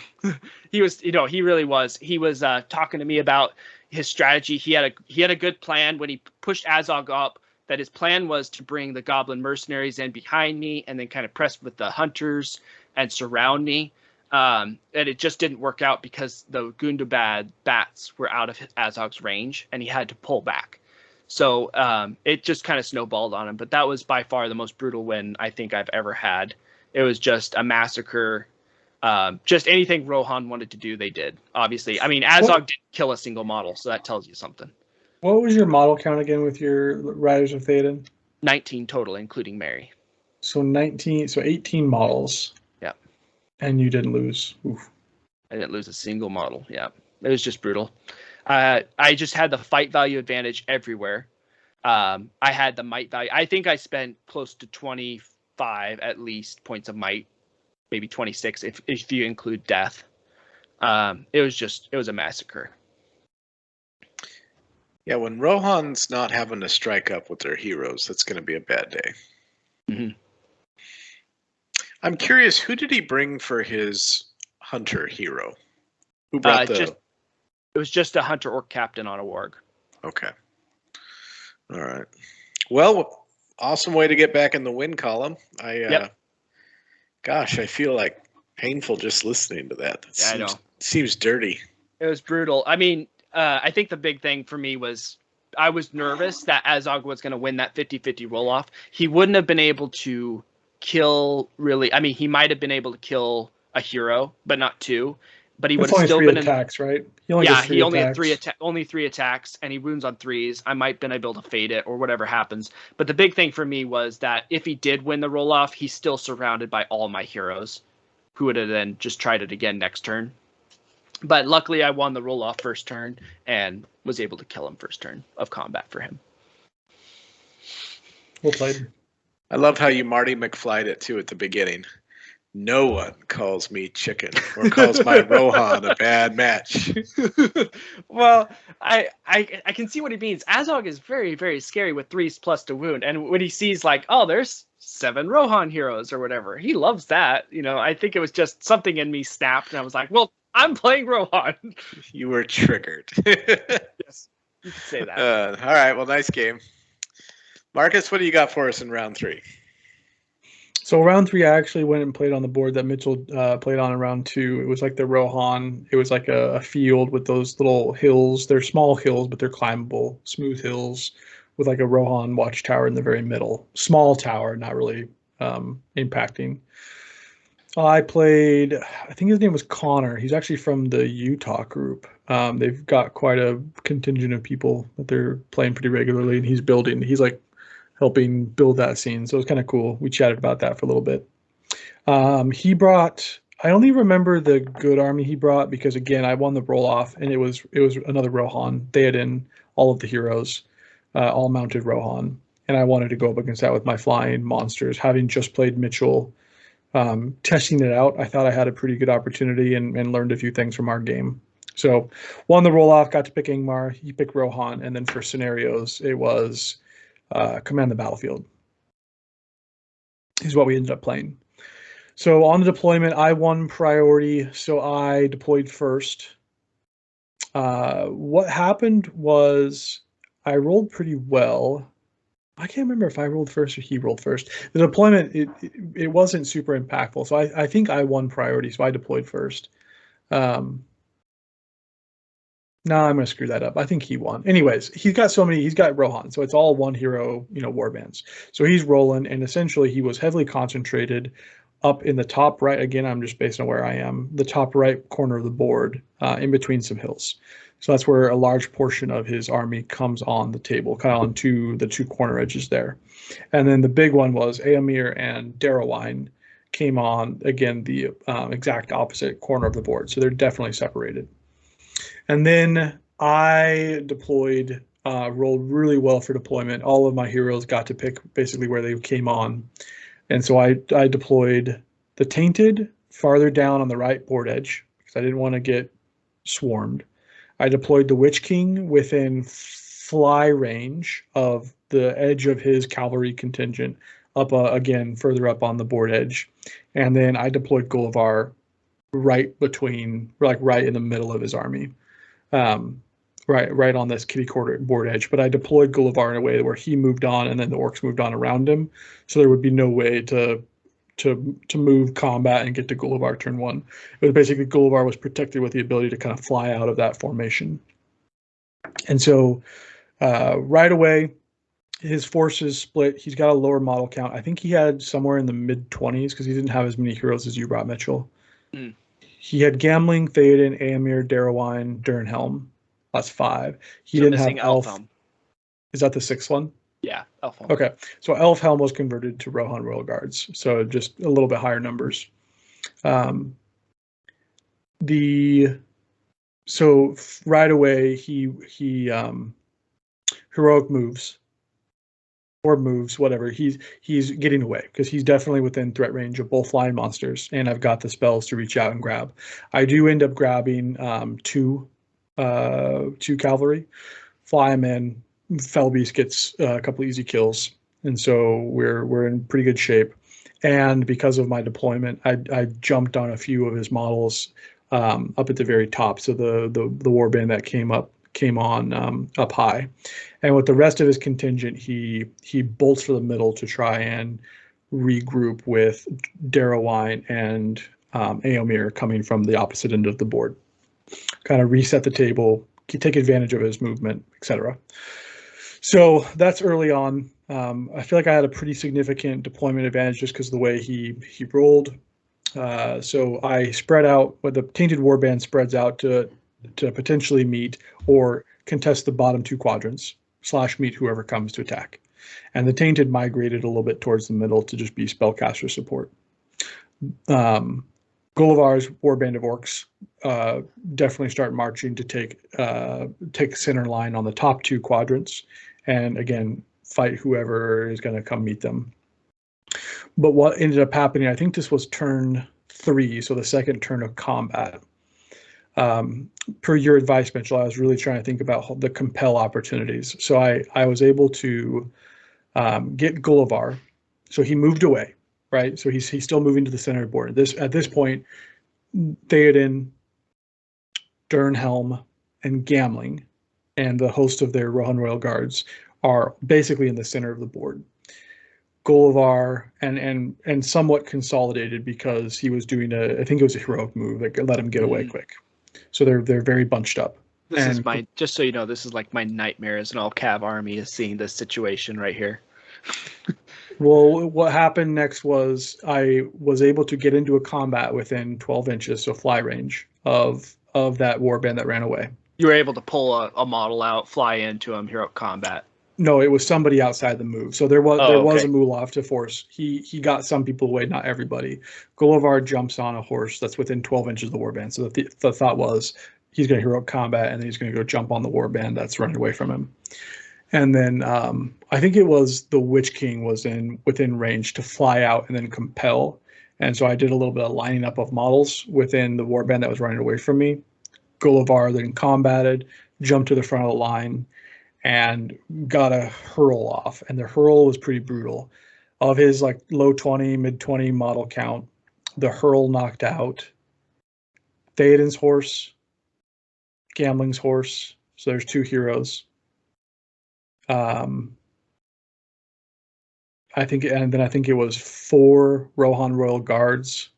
he was, he really was. He was talking to me about his strategy. He had a good plan when he pushed Azog up, that his plan was to bring the Goblin Mercenaries in behind me and then kind of press with the Hunters and surround me. And it just didn't work out because the Gundabad bats were out of Azog's range and he had to pull back. So it just kind of snowballed on him. But that was by far the most brutal win I think I've ever had. It was just a massacre. Just anything Rohan wanted to do, they did. Obviously, I mean, Azog didn't kill a single model, so that tells you something. What was your model count again with your Riders of Theoden? 19 total, including Mary. So 18 models. Yeah. And you didn't lose. Oof. I didn't lose a single model. Yeah. It was just brutal. I just had the fight value advantage everywhere. I had the might value. I think I spent close to 25 at least points of might, maybe 26 if you include death. It was a massacre. Yeah, when Rohan's not having to strike up with their heroes, that's going to be a bad day. Mhm. I'm curious, who did he bring for his hunter hero? Who brought the? It was just a hunter orc captain on a warg. Okay. All right. Well, awesome way to get back in the win column. Gosh, I feel like painful just listening to that. I know. Seems dirty. It was brutal. I mean, I think the big thing for me was I was nervous that Azog was going to win that 50-50 roll off. He wouldn't have been able to kill really. I mean, he might have been able to kill a hero, but not two. But he would have still been attacks, right? He only had three attacks, and he wounds on threes. I might have been able to fade it or whatever happens. But the big thing for me was that if he did win the roll off, he's still surrounded by all my heroes, who would have then just tried it again next turn. But luckily, I won the roll off first turn and was able to kill him first turn of combat for him. Well played. I love how you Marty McFly'd it too at the beginning. No one calls me chicken or calls my Rohan a bad match. Well, I can see what he means. Azog is very, very scary with 3+ to wound. And when he sees like, oh, there's 7 Rohan heroes or whatever, he loves that. You know, I think it was just something in me snapped and I was like, well, I'm playing Rohan. You were triggered. Yes, you could say that. All right, well, nice game. Marcus, what do you got for us in round 3? So round 3, I actually went and played on the board that Mitchell played on in round 2. It was like the Rohan. It was like a field with those little hills. They're small hills, but they're climbable, smooth hills with like a Rohan watchtower in the very middle. Small tower, not really impacting. I played, I think his name was Connor. He's actually from the Utah group. They've got quite a contingent of people that they're playing pretty regularly, and he's like helping build that scene. So it was kind of cool. We chatted about that for a little bit. He brought, I only remember the good army he brought because again, I won the roll off and it was another Rohan. They had in all of the heroes, all mounted Rohan. And I wanted to go up against that with my flying monsters. Having just played Mitchell, testing it out, I thought I had a pretty good opportunity and learned a few things from our game. So won the roll off, got to pick Ingmar, he picked Rohan, and then for scenarios, it was command the battlefield is what we ended up playing. So on the deployment, I won priority, so I deployed first. What happened was I rolled pretty well. I can't remember if I rolled first or he rolled first. The deployment, it wasn't super impactful, so I think I won priority, so I deployed first. No, I'm going to screw that up. I think he won. Anyways, he's got Rohan, so it's all one hero, warbands. So he's rolling, and essentially he was heavily concentrated up in the top right. Again, I'm just based on where I am, the top right corner of the board, in between some hills. So that's where a large portion of his army comes on the table, kind of on the two corner edges there. And then the big one was Aemir and Darrowine came on, again, the exact opposite corner of the board. So they're definitely separated. And then I deployed, rolled really well for deployment. All of my heroes got to pick basically where they came on. And so I deployed the Tainted farther down on the right board edge because I didn't want to get swarmed. I deployed the Witch King within fly range of the edge of his cavalry contingent, up again further up on the board edge. And then I deployed Gullivar right in the middle of his army. Right on this kitty corner board edge, but I deployed Gullivar in a way where he moved on and then the orcs moved on around him, so there would be no way to move combat and get to Gullivar turn 1. It was basically Gullivar was protected with the ability to kind of fly out of that formation. And so right away, his forces split. He's got a lower model count. I think he had somewhere in the mid-20s because he didn't have as many heroes as you brought, Mitchell. Mm. He had Gambling, Theoden, Aemir, Darrowine, Durnhelm. That's 5. He didn't have Elf. Is that the 6th one? Yeah, Elfhelm. Okay, so Elfhelm was converted to Rohan Royal Guards, so just a little bit higher numbers. So right away he heroic moves or moves, whatever. He's getting away because he's definitely within threat range of both flying monsters, and I've got the spells to reach out and grab. I do end up grabbing two cavalry, fly him in. Felbeast gets a couple easy kills, and so we're in pretty good shape. And because of my deployment, I jumped on a few of his models up at the very top. So the warband that came on up high, and with the rest of his contingent, he bolts for the middle to try and regroup with Darrowwine and Aomir coming from the opposite end of the board. Kind of reset the table, take advantage of his movement, etc. So that's early on. I feel like I had a pretty significant deployment advantage just because of the way he rolled. So I spread out, but the Tainted Warband spreads out to potentially meet or contest the bottom two quadrants / meet whoever comes to attack. And the Tainted migrated a little bit towards the middle to just be spellcaster support. Gullivar's Warband of Orcs definitely start marching to take center line on the top two quadrants, and again fight whoever is going to come meet them. But what ended up happening, I think this was turn 3, so the second turn of combat. Per your advice, Mitchell, I was really trying to think about the compel opportunities. So I was able to get Gullivar, so he moved away. Right, so he's still moving to the center of the board. At this point, Theoden, Durnhelm, and Gamling, and the host of their Rohan Royal Guards are basically in the center of the board. Gullivar and somewhat consolidated because he was doing I think it was a heroic move that let him get away quick. So they're very bunched up. This is just so you know, this is like my nightmare as an all Cav army is seeing this situation right here. Well, what happened next was I was able to get into a combat within 12 inches, so fly range of that warband that ran away. You were able to pull a model out, fly into him, heroic combat. No, it was somebody outside the move. So there was okay. a Mulov to force. He got some people away, not everybody. Gullivar jumps on a horse that's within 12 inches of the warband. So the thought was he's going to heroic combat and then he's going to go jump on the warband that's running away from him. And then I think it was the Witch King was within range to fly out and then compel. And so I did a little bit of lining up of models within the warband that was running away from me. Gullivar then combated, jumped to the front of the line, and got a hurl off. And the hurl was pretty brutal. Of his like low 20, mid 20 model count, the hurl knocked out Theoden's horse, Gamling's horse. So there's 2 heroes. I think it was 4 Rohan Royal Guards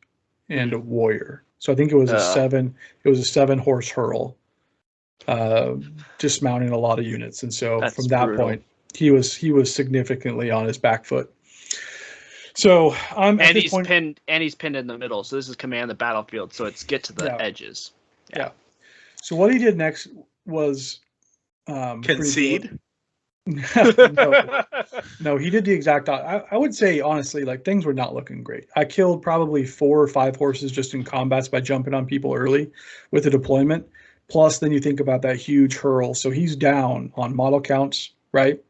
and a warrior. So I think it was a 7 horse hurl, dismounting a lot of units. And so from that point, he was significantly on his back foot. So he's pinned in the middle. So this is command the battlefield. So it's get to the edges. Yeah. So what he did next was concede. No, he did the exact. I would say honestly, like things were not looking great. I killed probably 4 or 5 horses just in combats by jumping on people early with the deployment. Plus, then you think about that huge hurl. So he's down on model counts, right?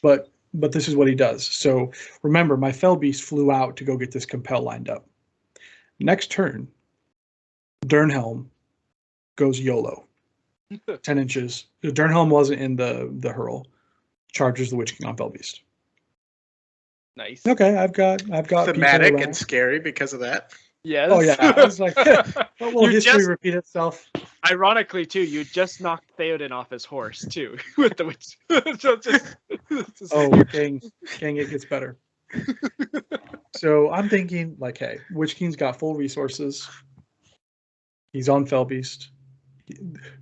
But this is what he does. So remember, my Felbeast flew out to go get this compel lined up. Next turn, Durnhelm goes YOLO. 10 inches. Durnhelm wasn't in the hurl. Charges the Witch King on Felbeast. Nice. Okay, I've got thematic and scary because of that. Yes. Oh yeah, I was like, will history repeat itself? Ironically, too, you just knocked Theoden off his horse too with the witch. King, it gets better. So I'm thinking like, hey, Witch King's got full resources. He's on Felbeast.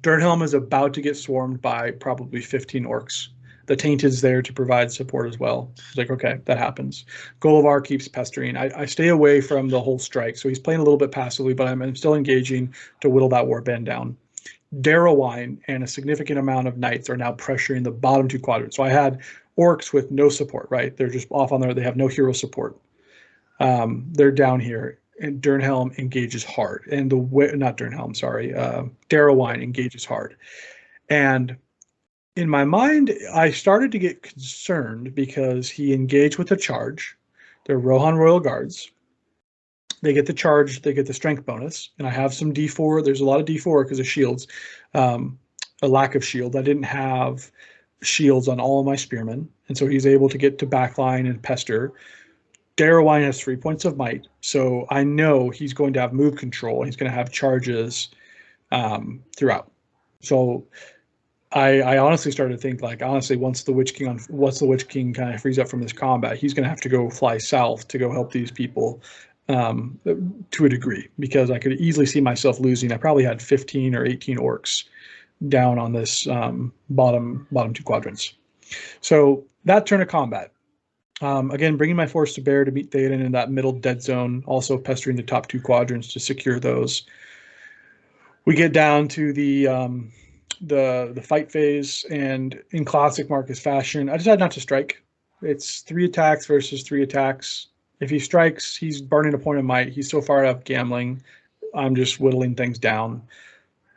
Durnhelm is about to get swarmed by probably 15 orcs. The Tainted's there to provide support as well. It's like, okay, that happens. Gullivar keeps pestering. I stay away from the whole strike, so he's playing a little bit passively, but I'm still engaging to whittle that warband down. Darrowwine and a significant amount of knights are now pressuring the bottom 2 quadrants. So I had orcs with no support, right? They're just off on there. They have no hero support. They're down here. And Durnhelm engages hard, and Darrowwine engages hard, and in my mind, I started to get concerned because he engaged with a charge. They're Rohan Royal Guards. They get the charge, they get the strength bonus, and I have some D4. There's a lot of D4 because of shields, a lack of shield. I didn't have shields on all of my spearmen, and so he's able to get to backline and pester. Darrowine has 3 points of might, so I know he's going to have move control. He's going to have charges throughout. So I honestly started to think like honestly once the Witch King kind of frees up from this combat, he's going to have to go fly south to go help these people to a degree, because I could easily see myself losing. I probably had 15 or 18 orcs down on this bottom two quadrants. So that turn of combat. Again, bringing my force to bear to meet Theoden in that middle dead zone, also pestering the top two quadrants to secure those. We get down to the fight phase, and in classic Marcus fashion, I decided not to strike. It's 3 attacks versus 3 attacks. If he strikes, he's burning a point of might. He's so far up gambling. I'm just whittling things down.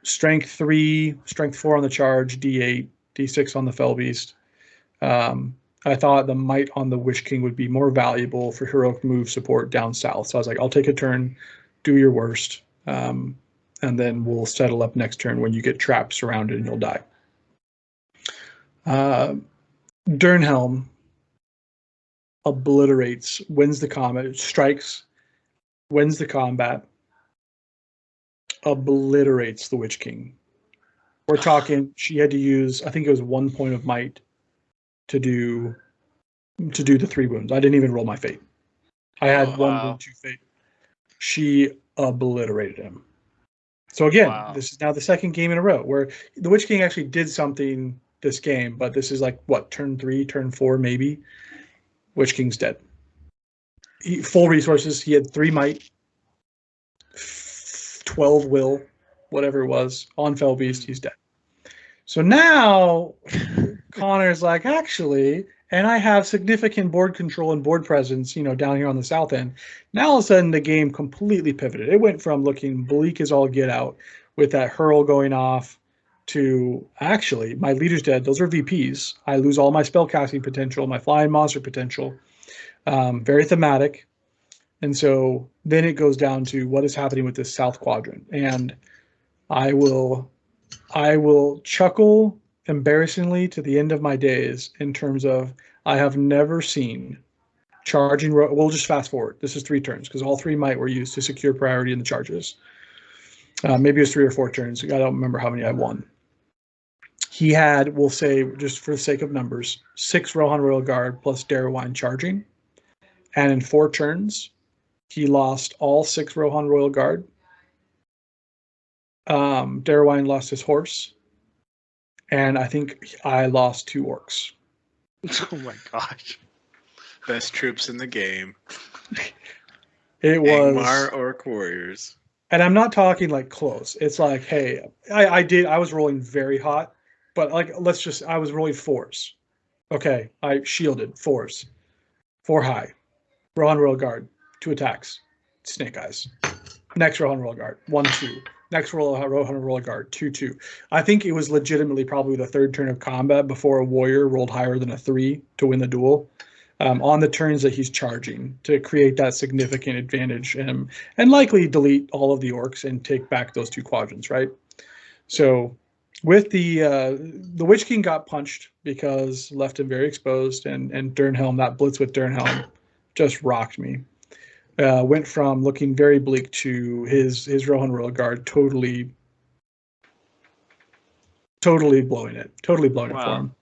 Strength 3, strength 4 on the charge, D8, D6 on the Fell Beast. I thought the might on the Witch King would be more valuable for heroic move support down south. So I was like, I'll take a turn, do your worst, and then we'll settle up next turn when you get trapped, surrounded, and you'll die. Durnhelm obliterates, wins the combat, strikes, wins the combat, obliterates the Witch King. We're talking, she had to use, I think it was 1 point of might to do the 3 wounds. I didn't even roll my fate. I had 1 wound, 2 fate. She obliterated him. So again, this is now the second game in a row where the Witch King actually did something this game, but this is like what, turn 3, turn 4 maybe. Witch King's dead. Full resources. He had 3 might, 12 will, whatever it was, on Fell Beast. He's dead. So now Connor's like, actually, and I have significant board control and board presence, down here on the south end. Now all of a sudden the game completely pivoted. It went from looking bleak as all get out with that hurl going off to actually my leader's dead. Those are VPs. I lose all my spellcasting potential, my flying monster potential. Very thematic. And so then it goes down to what is happening with this south quadrant. And I will chuckle embarrassingly to the end of my days in terms of I have never seen charging. We'll just fast forward. This is 3 turns because all 3 might were used to secure priority in the charges. Maybe it was 3 or 4 turns. I don't remember how many I won. He had, we'll say, just for the sake of numbers, 6 Rohan Royal Guard plus Darrowine charging. And in 4 turns, he lost all 6 Rohan Royal Guard. Darrowine lost his horse. And I think I lost 2 orcs. Oh my gosh. Best troops in the game. It was Angmar Orc Warriors. And I'm not talking like close. It's like, hey, I was rolling very hot, but like I was rolling 4s. Okay, I shielded 4s. 4 high. Rohan Royal Guard, 2 attacks. Snake Eyes. Next Rohan Royal Guard, 1-2. Next Rohan Royal Guard, 2-2. I think it was legitimately probably the 3rd turn of combat before a warrior rolled higher than a 3 to win the duel. On the turns that he's charging to create that significant advantage and likely delete all of the orcs and take back those 2 quadrants, right? So with the Witch King got punched because left him very exposed, and Durnhelm, that blitz with Durnhelm just rocked me. Went from looking very bleak to his Rohan Royal Guard totally blowing it for him.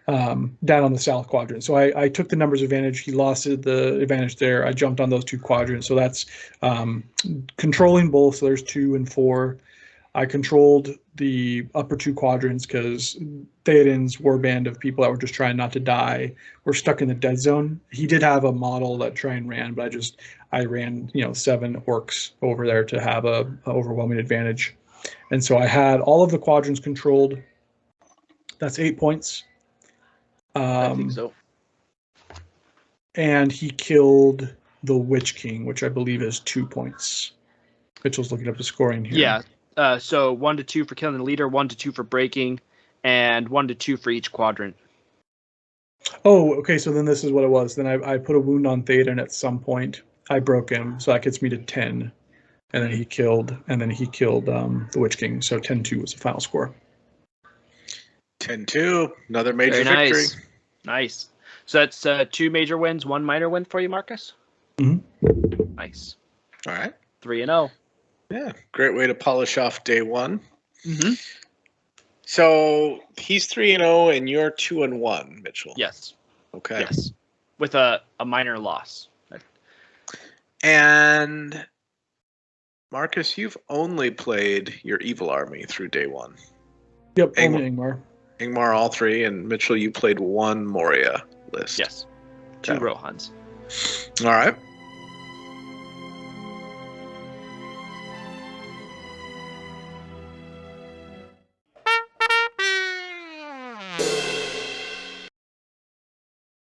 Down on the south quadrant. So I took the numbers advantage. He lost the advantage there. I jumped on those 2 quadrants. So that's controlling both. So there's 2 and 4. I controlled the upper 2 quadrants because Theoden's warband of people that were just trying not to die were stuck in the dead zone. He did have a model that Trine ran, but I ran 7 orcs over there to have a overwhelming advantage. And so I had all of the quadrants controlled. That's 8 points. I think so. And he killed the Witch King, which I believe is 2 points. Mitchell's looking up the scoring here. Yeah. So 1 to 2 for killing the leader, 1 to 2 for breaking, and 1 to 2 for each quadrant. Oh, okay. So then this is what it was. Then I put a wound on Theta, and at some point I broke him, so that gets me to 10. And then he killed the Witch King. So 10-2 was the final score. 10-2, another major Very victory. nice. Nice. So that's 2 major wins, 1 minor win for you, Marcus? Mhm. Nice. All right. 3-0. Yeah, great way to polish off day one. Mm-hmm. So he's 3-0 and you're 2-1, Mitchell. Yes. Okay. Yes. With a minor loss. And Marcus, you've only played your evil army through day one. Yep, Ingmar. only Ingmar. Ingmar, all 3, and Mitchell, you played 1 Moria list. Yes. 2 Okay. Rohans. All right.